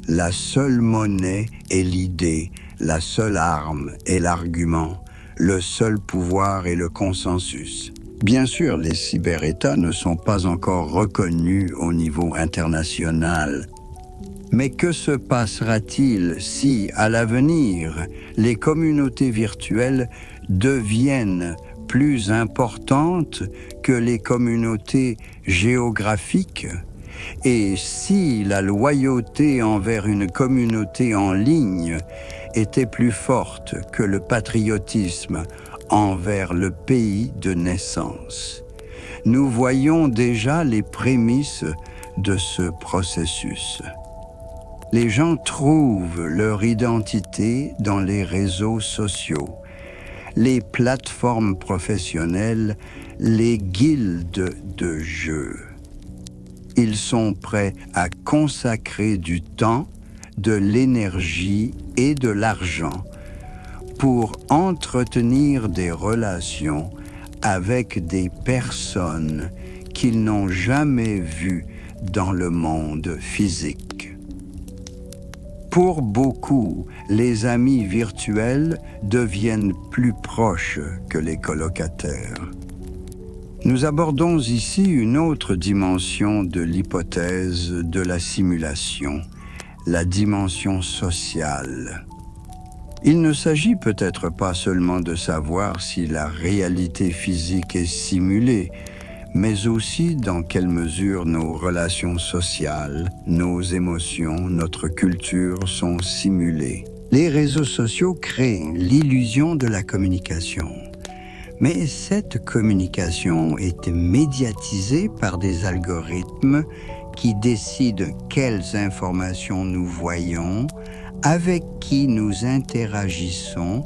la seule monnaie est l'idée, la seule arme est l'argument, le seul pouvoir est le consensus. Bien sûr, les cyber-États ne sont pas encore reconnus au niveau international. Mais que se passera-t-il si, à l'avenir, les communautés virtuelles deviennent plus importantes que les communautés géographiques? Et si la loyauté envers une communauté en ligne était plus forte que le patriotisme envers le pays de naissance? Nous voyons déjà les prémices de ce processus. Les gens trouvent leur identité dans les réseaux sociaux, les plateformes professionnelles, les guildes de jeux. Ils sont prêts à consacrer du temps, de l'énergie et de l'argent pour entretenir des relations avec des personnes qu'ils n'ont jamais vues dans le monde physique. Pour beaucoup, les amis virtuels deviennent plus proches que les colocataires. Nous abordons ici une autre dimension de l'hypothèse de la simulation, la dimension sociale. Il ne s'agit peut-être pas seulement de savoir si la réalité physique est simulée, mais aussi dans quelle mesure nos relations sociales, nos émotions, notre culture sont simulées. Les réseaux sociaux créent l'illusion de la communication. Mais cette communication est médiatisée par des algorithmes qui décident quelles informations nous voyons, avec qui nous interagissons,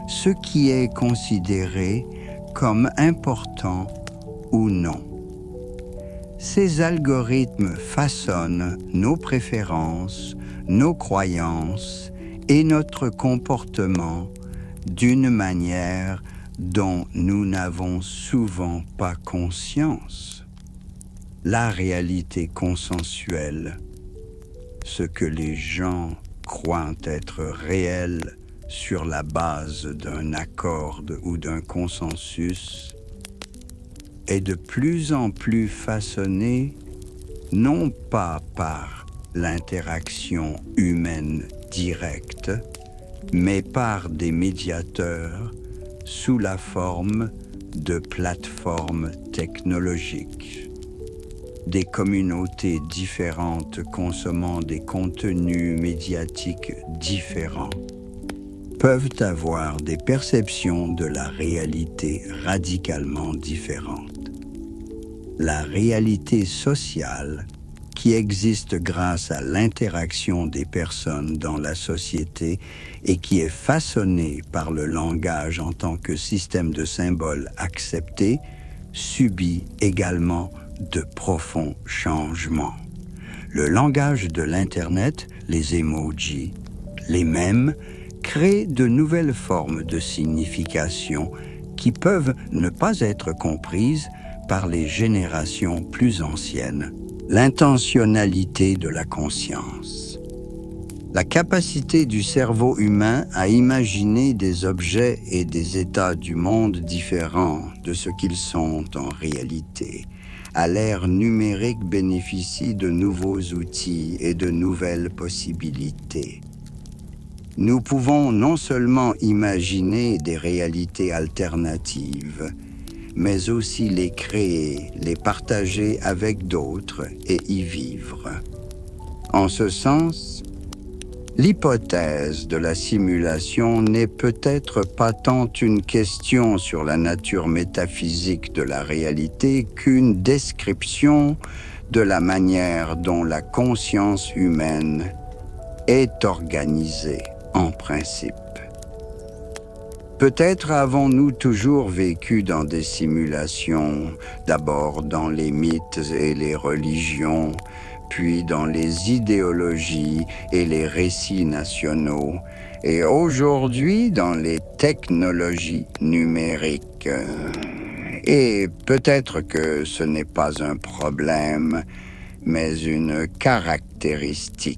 ce qui est considéré comme important ou non. Ces algorithmes façonnent nos préférences, nos croyances et notre comportement d'une manière dont nous n'avons souvent pas conscience. la réalité consensuelle, ce que les gens croient être réel sur la base d'un accord ou d'un consensus, est de plus en plus façonné non pas par l'interaction humaine directe, mais par des médiateurs sous la forme de plateformes technologiques. Des communautés différentes consommant des contenus médiatiques différents peuvent avoir des perceptions de la réalité radicalement différentes. La réalité sociale, qui existe grâce à l'interaction des personnes dans la société et qui est façonnée par le langage en tant que système de symboles accepté, subit également de profonds changements. Le langage de l'Internet, les emojis, les mèmes, crée de nouvelles formes de signification qui peuvent ne pas être comprises par les générations plus anciennes. L'intentionnalité de la conscience. La capacité du cerveau humain à imaginer des objets et des états du monde différents de ce qu'ils sont en réalité. À l'ère numérique bénéficie de nouveaux outils et de nouvelles possibilités. Nous pouvons non seulement imaginer des réalités alternatives, mais aussi les créer, les partager avec d'autres et y vivre. En ce sens, l'hypothèse de la simulation n'est peut-être pas tant une question sur la nature métaphysique de la réalité qu'une description de la manière dont la conscience humaine est organisée en principe. Peut-être avons-nous toujours vécu dans des simulations, d'abord dans les mythes et les religions, puis dans les idéologies et les récits nationaux, et aujourd'hui dans les technologies numériques. Et peut-être que ce n'est pas un problème, mais une caractéristique.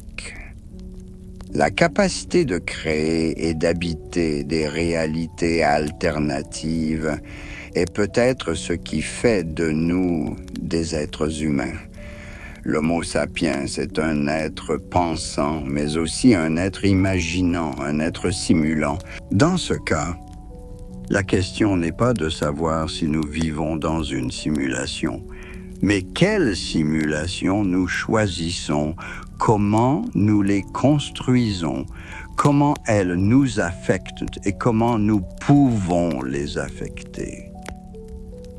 La capacité de créer et d'habiter des réalités alternatives est peut-être ce qui fait de nous des êtres humains. L'Homo sapiens est un être pensant, mais aussi un être imaginant, un être simulant. Dans ce cas, la question n'est pas de savoir si nous vivons dans une simulation, mais quelle simulation nous choisissons, comment nous les construisons, comment elles nous affectent et comment nous pouvons les affecter.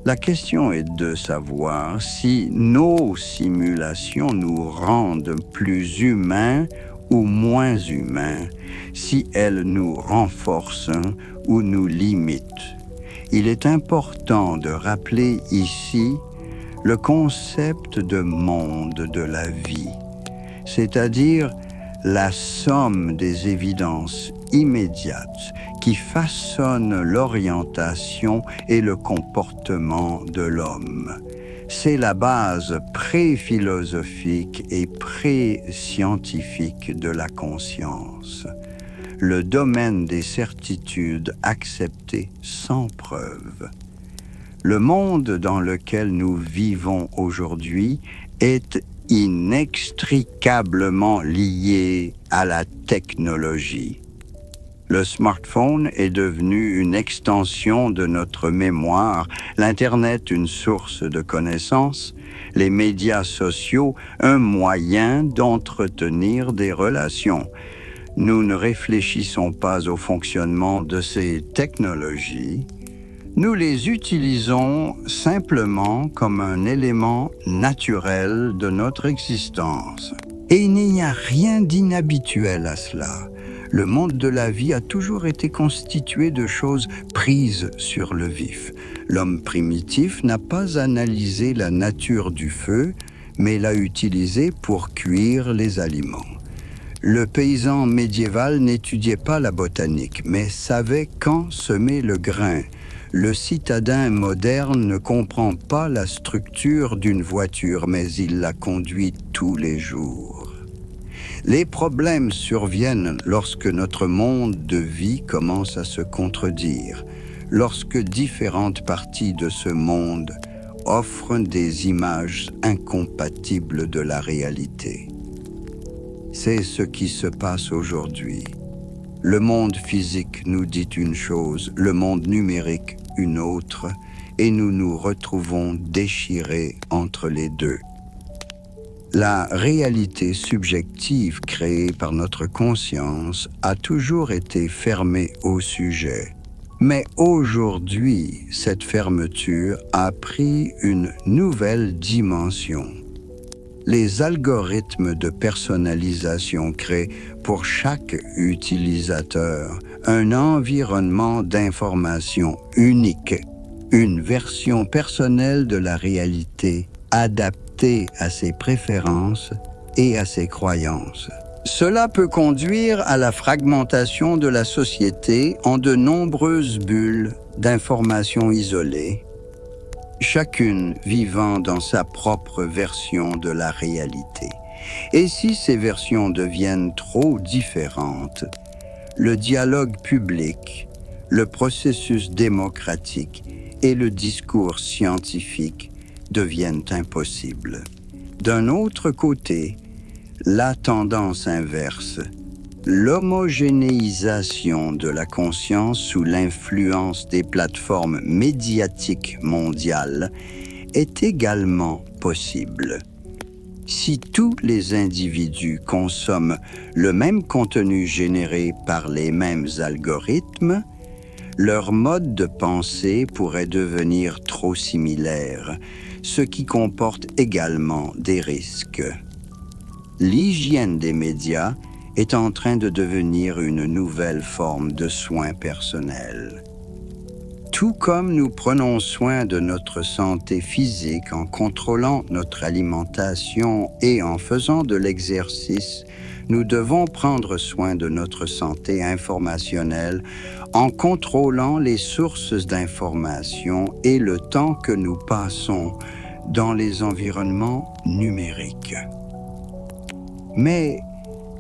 La question est de savoir si nos simulations nous rendent plus humains ou moins humains, si elles nous renforcent ou nous limitent. Il est important de rappeler ici le concept de monde de la vie, c'est-à-dire la somme des évidences immédiates qui façonnent l'orientation et le comportement de l'homme. C'est la base pré-philosophique et pré-scientifique de la conscience, le domaine des certitudes acceptées sans preuve. Le monde dans lequel nous vivons aujourd'hui est inextricablement lié à la technologie. Le smartphone est devenu une extension de notre mémoire, l'Internet une source de connaissances, les médias sociaux un moyen d'entretenir des relations. Nous ne réfléchissons pas au fonctionnement de ces technologies. Nous les utilisons simplement comme un élément naturel de notre existence. Et il n'y a rien d'inhabituel à cela. Le monde de la vie a toujours été constitué de choses prises sur le vif. L'homme primitif n'a pas analysé la nature du feu, mais l'a utilisé pour cuire les aliments. Le paysan médiéval n'étudiait pas la botanique, mais savait quand semer le grain. Le citadin moderne ne comprend pas la structure d'une voiture, mais il la conduit tous les jours. Les problèmes surviennent lorsque notre monde de vie commence à se contredire, lorsque différentes parties de ce monde offrent des images incompatibles de la réalité. C'est ce qui se passe aujourd'hui. Le monde physique nous dit une chose, le monde numérique une autre, et nous nous retrouvons déchirés entre les deux. La réalité subjective créée par notre conscience a toujours été fermée au sujet. Mais aujourd'hui, cette fermeture a pris une nouvelle dimension. Les algorithmes de personnalisation créent pour chaque utilisateur un environnement d'information unique, une version personnelle de la réalité adaptée à ses préférences et à ses croyances. Cela peut conduire à la fragmentation de la société en de nombreuses bulles d'informations isolées, chacune vivant dans sa propre version de la réalité. Et si ces versions deviennent trop différentes, le dialogue public, le processus démocratique et le discours scientifique deviennent impossibles. D'un autre côté, la tendance inverse, l'homogénéisation de la conscience sous l'influence des plateformes médiatiques mondiales est également possible. Si tous les individus consomment le même contenu généré par les mêmes algorithmes, leur mode de pensée pourrait devenir trop similaire, ce qui comporte également des risques. L'hygiène des médias est en train de devenir une nouvelle forme de soin personnel. Tout comme nous prenons soin de notre santé physique en contrôlant notre alimentation et en faisant de l'exercice, nous devons prendre soin de notre santé informationnelle en contrôlant les sources d'information et le temps que nous passons dans les environnements numériques. Mais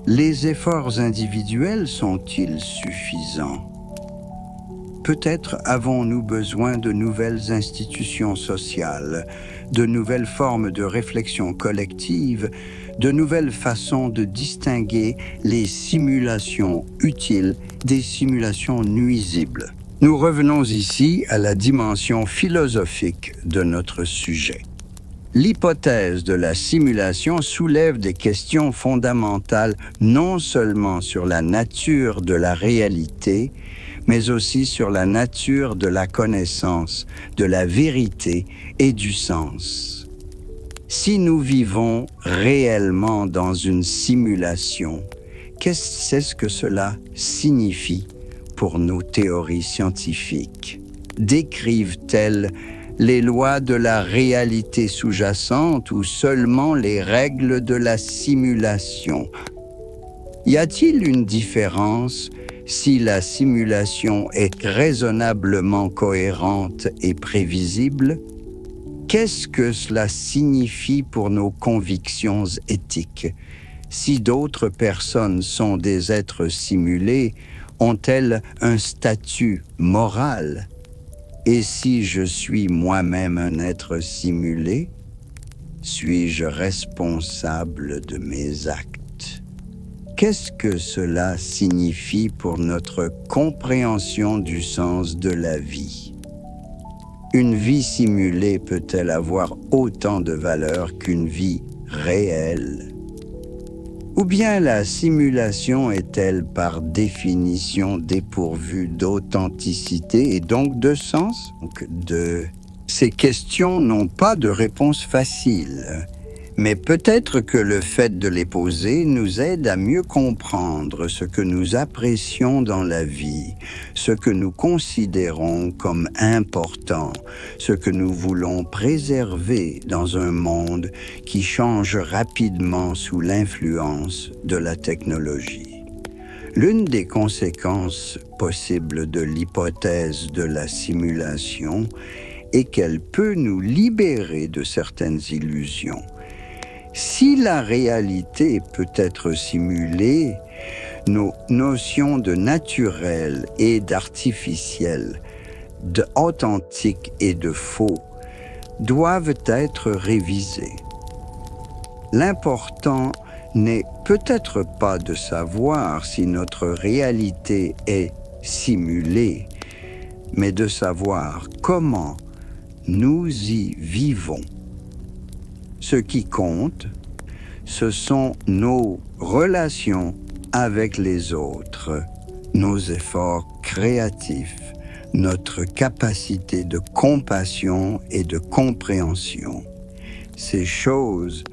les efforts individuels sont-ils suffisants? Peut-être avons-nous besoin de nouvelles institutions sociales, de nouvelles formes de réflexion collective, de nouvelles façons de distinguer les simulations utiles des simulations nuisibles. Nous revenons ici à la dimension philosophique de notre sujet. L'hypothèse de la simulation soulève des questions fondamentales non seulement sur la nature de la réalité, mais aussi sur la nature de la connaissance, de la vérité et du sens. Si nous vivons réellement dans une simulation, qu'est-ce que cela signifie pour nos théories scientifiques? Décrivent-elles les lois de la réalité sous-jacente ou seulement les règles de la simulation? Y a-t-il une différence si la simulation est raisonnablement cohérente et prévisible? Qu'est-ce que cela signifie pour nos convictions éthiques? Si d'autres personnes sont des êtres simulés, ont-elles un statut moral? Et si je suis moi-même un être simulé, suis-je responsable de mes actes? Qu'est-ce que cela signifie pour notre compréhension du sens de la vie? Une vie simulée peut-elle avoir autant de valeur qu'une vie réelle? Ou bien la simulation est-elle par définition dépourvue d'authenticité et donc de sens? Ces questions n'ont pas de réponse facile. Mais peut-être que le fait de les poser nous aide à mieux comprendre ce que nous apprécions dans la vie, ce que nous considérons comme important, ce que nous voulons préserver dans un monde qui change rapidement sous l'influence de la technologie. L'une des conséquences possibles de l'hypothèse de la simulation est qu'elle peut nous libérer de certaines illusions. Si la réalité peut être simulée, nos notions de naturel et d'artificiel, d'authentique et de faux doivent être révisées. L'important n'est peut-être pas de savoir si notre réalité est simulée, mais de savoir comment nous y vivons. Ce qui compte, ce sont nos relations avec les autres, nos efforts créatifs, notre capacité de compassion et de compréhension. Ces choses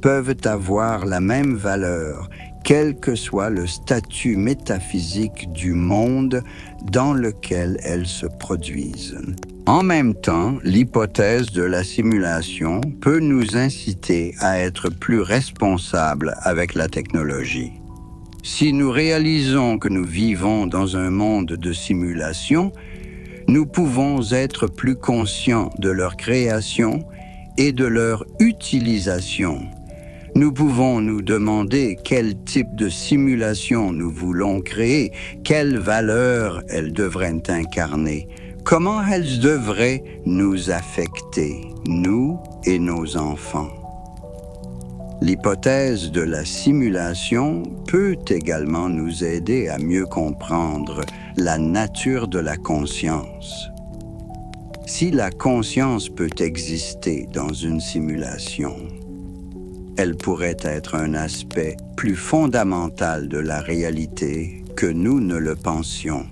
peuvent avoir la même valeur, quel que soit le statut métaphysique du monde dans lequel elles se produisent. En même temps, l'hypothèse de la simulation peut nous inciter à être plus responsables avec la technologie. Si nous réalisons que nous vivons dans un monde de simulation, nous pouvons être plus conscients de leur création et de leur utilisation. Nous pouvons nous demander quel type de simulation nous voulons créer, quelles valeurs elles devraient incarner, comment elles devraient nous affecter, nous et nos enfants. L'hypothèse de la simulation peut également nous aider à mieux comprendre la nature de la conscience. Si la conscience peut exister dans une simulation, elle pourrait être un aspect plus fondamental de la réalité que nous ne le pensions.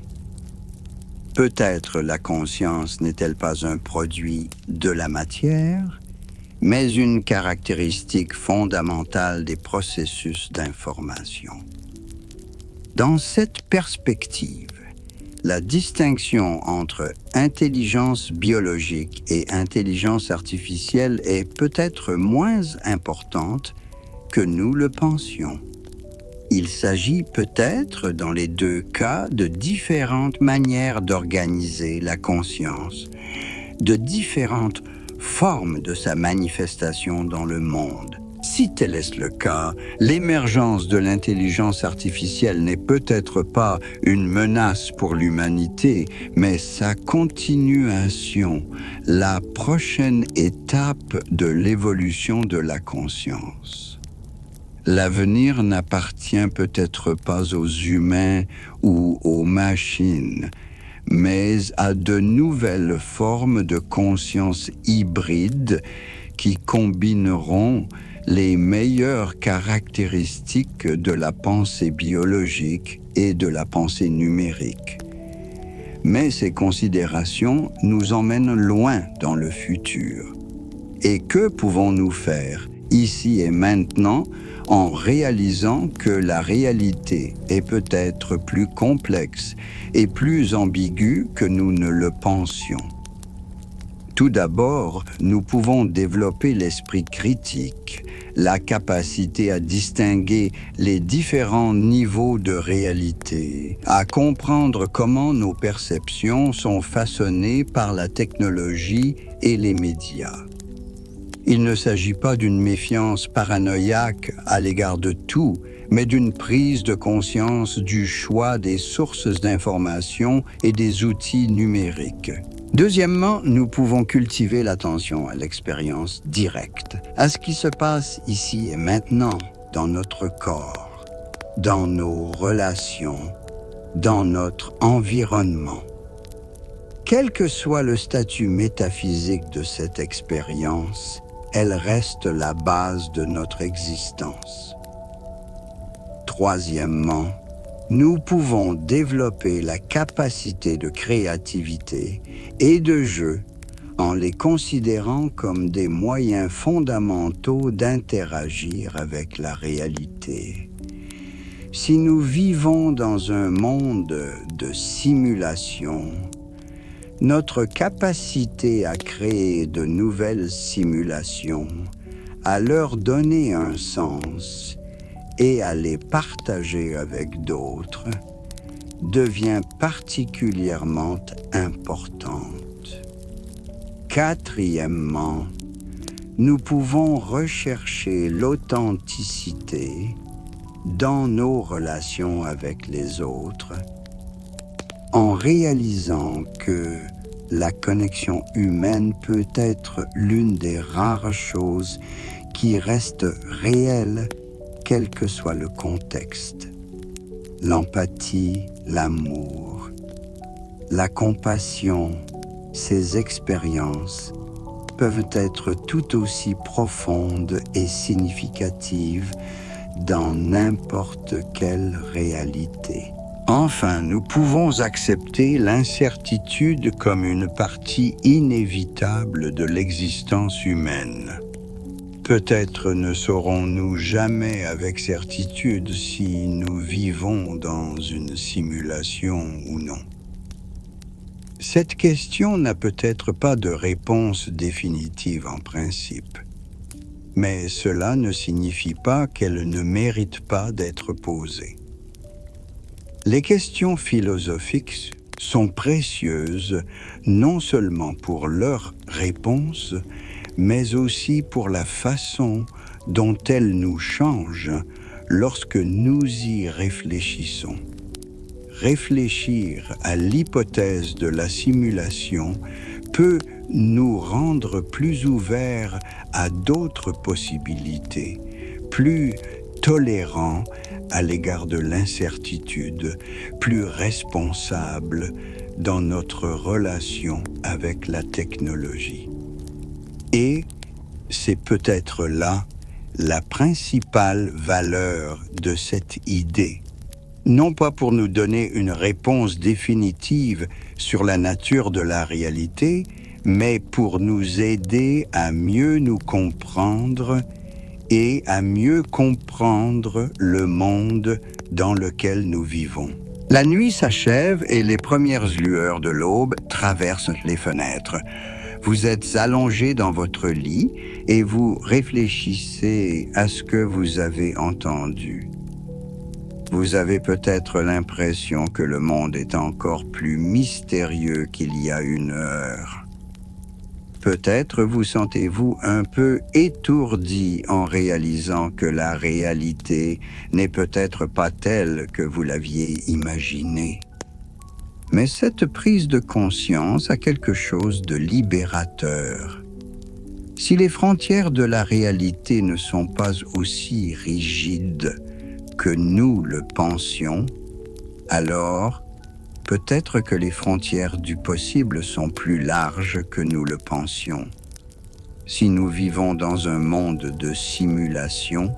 Peut-être la conscience n'est-elle pas un produit de la matière, mais une caractéristique fondamentale des processus d'information. Dans cette perspective, la distinction entre intelligence biologique et intelligence artificielle est peut-être moins importante que nous le pensions. Il s'agit peut-être, dans les deux cas, de différentes manières d'organiser la conscience, de différentes formes de sa manifestation dans le monde. Si tel est le cas, l'émergence de l'intelligence artificielle n'est peut-être pas une menace pour l'humanité, mais sa continuation, la prochaine étape de l'évolution de la conscience. L'avenir n'appartient peut-être pas aux humains ou aux machines, mais à de nouvelles formes de conscience hybride qui combineront les meilleures caractéristiques de la pensée biologique et de la pensée numérique. Mais ces considérations nous emmènent loin dans le futur. Et que pouvons-nous faire, ici et maintenant, en réalisant que la réalité est peut-être plus complexe et plus ambiguë que nous ne le pensions? Tout d'abord, nous pouvons développer l'esprit critique, la capacité à distinguer les différents niveaux de réalité, à comprendre comment nos perceptions sont façonnées par la technologie et les médias. Il ne s'agit pas d'une méfiance paranoïaque à l'égard de tout, mais d'une prise de conscience du choix des sources d'information et des outils numériques. Deuxièmement, nous pouvons cultiver l'attention à l'expérience directe, à ce qui se passe ici et maintenant, dans notre corps, dans nos relations, dans notre environnement. Quel que soit le statut métaphysique de cette expérience, elle reste la base de notre existence. Troisièmement, nous pouvons développer la capacité de créativité et de jeu en les considérant comme des moyens fondamentaux d'interagir avec la réalité. Si nous vivons dans un monde de simulation, notre capacité à créer de nouvelles simulations, à leur donner un sens, et à les partager avec d'autres devient particulièrement importante. Quatrièmement, nous pouvons rechercher l'authenticité dans nos relations avec les autres en réalisant que la connexion humaine peut être l'une des rares choses qui reste réelle, quel que soit le contexte. L'empathie, l'amour, la compassion, ces expériences peuvent être tout aussi profondes et significatives dans n'importe quelle réalité. Enfin, nous pouvons accepter l'incertitude comme une partie inévitable de l'existence humaine. Peut-être ne saurons-nous jamais avec certitude si nous vivons dans une simulation ou non. Cette question n'a peut-être pas de réponse définitive en principe, mais cela ne signifie pas qu'elle ne mérite pas d'être posée. Les questions philosophiques sont précieuses non seulement pour leurs réponses, mais aussi pour la façon dont elles nous changent lorsque nous y réfléchissons. Réfléchir à l'hypothèse de la simulation peut nous rendre plus ouverts à d'autres possibilités, plus tolérants à l'égard de l'incertitude, plus responsables dans notre relation avec la technologie. Et c'est peut-être là la principale valeur de cette idée. Non pas pour nous donner une réponse définitive sur la nature de la réalité, mais pour nous aider à mieux nous comprendre et à mieux comprendre le monde dans lequel nous vivons. La nuit s'achève et les premières lueurs de l'aube traversent les fenêtres. Vous êtes allongé dans votre lit et vous réfléchissez à ce que vous avez entendu. Vous avez peut-être l'impression que le monde est encore plus mystérieux qu'il y a une heure. Peut-être vous sentez-vous un peu étourdi en réalisant que la réalité n'est peut-être pas telle que vous l'aviez imaginée. Mais cette prise de conscience a quelque chose de libérateur. Si les frontières de la réalité ne sont pas aussi rigides que nous le pensions, alors peut-être que les frontières du possible sont plus larges que nous le pensions. Si nous vivons dans un monde de simulation,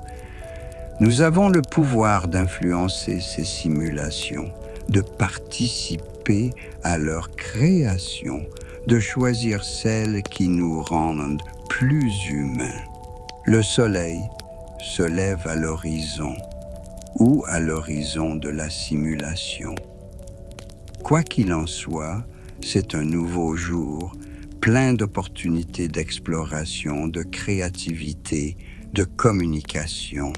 nous avons le pouvoir d'influencer ces simulations, de participer à leur création, de choisir celles qui nous rendent plus humains. Le soleil se lève à l'horizon ou à l'horizon de la simulation. Quoi qu'il en soit, c'est un nouveau jour, plein d'opportunités d'exploration, de créativité, de communication.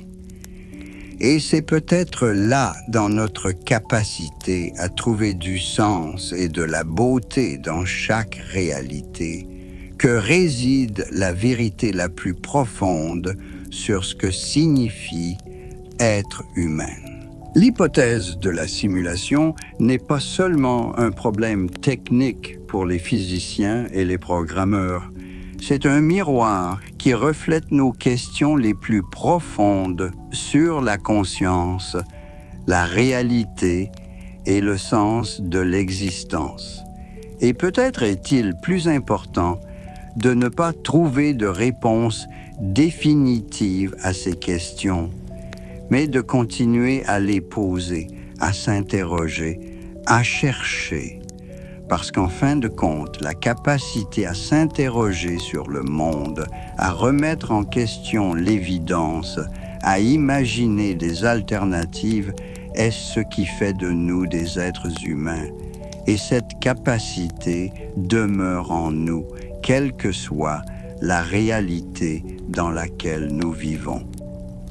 Et c'est peut-être là, dans notre capacité à trouver du sens et de la beauté dans chaque réalité, que réside la vérité la plus profonde sur ce que signifie être humain. L'hypothèse de la simulation n'est pas seulement un problème technique pour les physiciens et les programmeurs. C'est un miroir qui reflète nos questions les plus profondes sur la conscience, la réalité et le sens de l'existence. Et peut-être est-il plus important de ne pas trouver de réponse définitive à ces questions, mais de continuer à les poser, à s'interroger, à chercher. Parce qu'en fin de compte, la capacité à s'interroger sur le monde, à remettre en question l'évidence, à imaginer des alternatives, est ce qui fait de nous des êtres humains. Et cette capacité demeure en nous, quelle que soit la réalité dans laquelle nous vivons.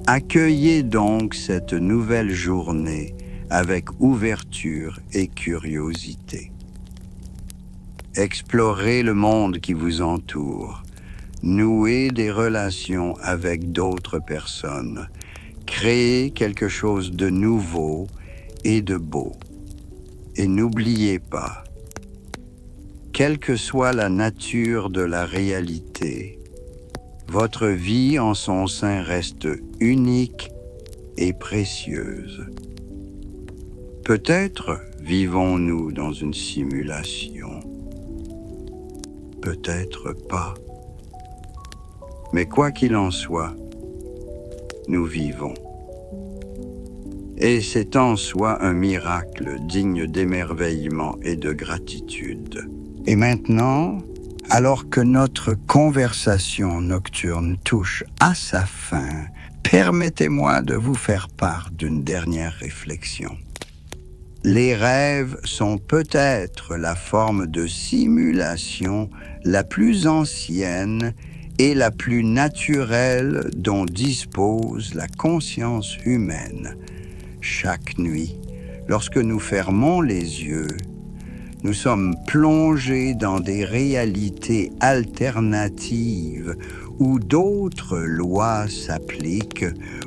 Accueillez donc cette nouvelle journée avec ouverture et curiosité. Explorez le monde qui vous entoure, nouez des relations avec d'autres personnes, créez quelque chose de nouveau et de beau. Et n'oubliez pas, quelle que soit la nature de la réalité, votre vie en son sein reste unique et précieuse. Peut-être vivons-nous dans une simulation, peut-être pas. Mais quoi qu'il en soit, nous vivons. Et c'est en soi un miracle digne d'émerveillement et de gratitude. Et maintenant, alors que notre conversation nocturne touche à sa fin, permettez-moi de vous faire part d'une dernière réflexion. Les rêves sont peut-être la forme de simulation la plus ancienne et la plus naturelle dont dispose la conscience humaine. Chaque nuit, lorsque nous fermons les yeux, nous sommes plongés dans des réalités alternatives où d'autres lois s'appliquent,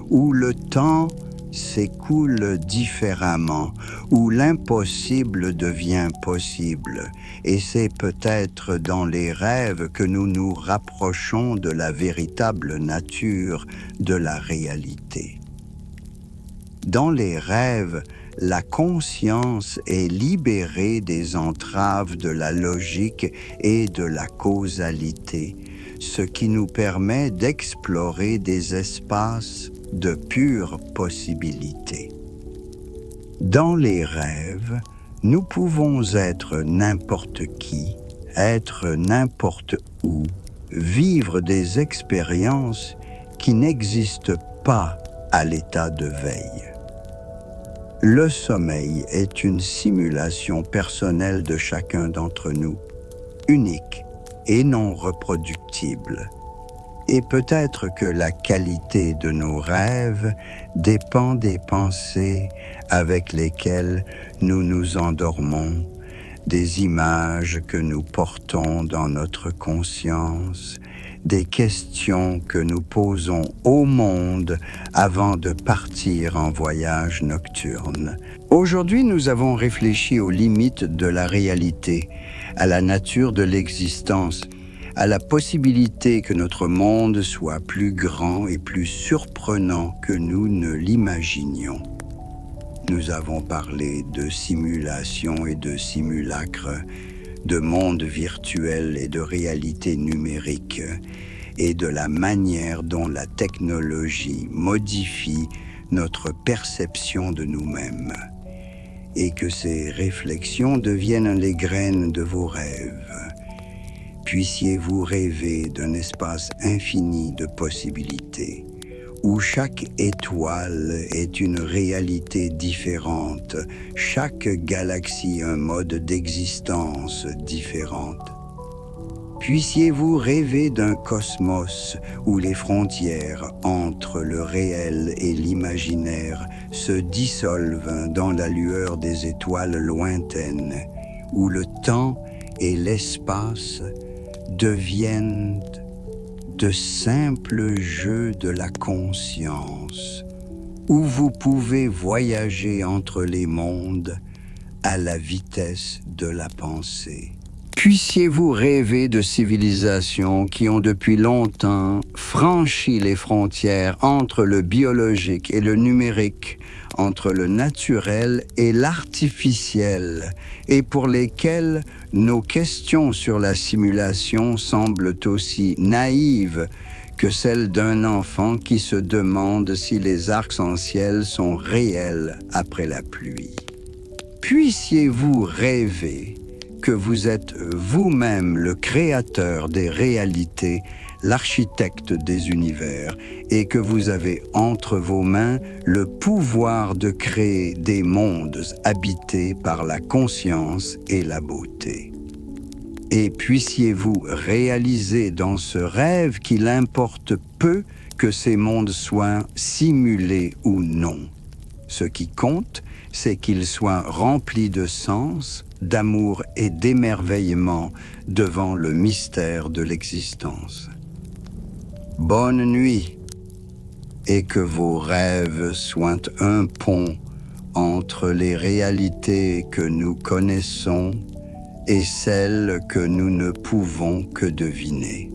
où le temps s'écoule différemment, où l'impossible devient possible. Et c'est peut-être dans les rêves que nous nous rapprochons de la véritable nature de la réalité. Dans les rêves, la conscience est libérée des entraves de la logique et de la causalité, ce qui nous permet d'explorer des espaces de pure possibilité. Dans les rêves, nous pouvons être n'importe qui, être n'importe où, vivre des expériences qui n'existent pas à l'état de veille. Le sommeil est une simulation personnelle de chacun d'entre nous, unique et non reproductible. Et peut-être que la qualité de nos rêves dépend des pensées avec lesquelles nous nous endormons, des images que nous portons dans notre conscience, des questions que nous posons au monde avant de partir en voyage nocturne. Aujourd'hui, nous avons réfléchi aux limites de la réalité, à la nature de l'existence, à la possibilité que notre monde soit plus grand et plus surprenant que nous ne l'imaginions. Nous avons parlé de simulation et de simulacre, de monde virtuel et de réalité numérique, et de la manière dont la technologie modifie notre perception de nous-mêmes, et que ces réflexions deviennent les graines de vos rêves. Puissiez-vous rêver d'un espace infini de possibilités, où chaque étoile est une réalité différente, chaque galaxie un mode d'existence différente. Puissiez-vous rêver d'un cosmos où les frontières entre le réel et l'imaginaire se dissolvent dans la lueur des étoiles lointaines, où le temps et l'espace deviennent de simples jeux de la conscience, où vous pouvez voyager entre les mondes à la vitesse de la pensée. Puissiez-vous rêver de civilisations qui ont depuis longtemps franchi les frontières entre le biologique et le numérique, entre le naturel et l'artificiel, et pour lesquelles nos questions sur la simulation semblent aussi naïves que celles d'un enfant qui se demande si les arcs-en-ciel sont réels après la pluie. Puissiez-vous rêver que vous êtes vous-même le créateur des réalités, l'architecte des univers, et que vous avez entre vos mains le pouvoir de créer des mondes habités par la conscience et la beauté. Et puissiez-vous réaliser dans ce rêve qu'il importe peu que ces mondes soient simulés ou non. Ce qui compte, c'est qu'ils soient remplis de sens, d'amour et d'émerveillement devant le mystère de l'existence. Bonne nuit, et que vos rêves soient un pont entre les réalités que nous connaissons et celles que nous ne pouvons que deviner.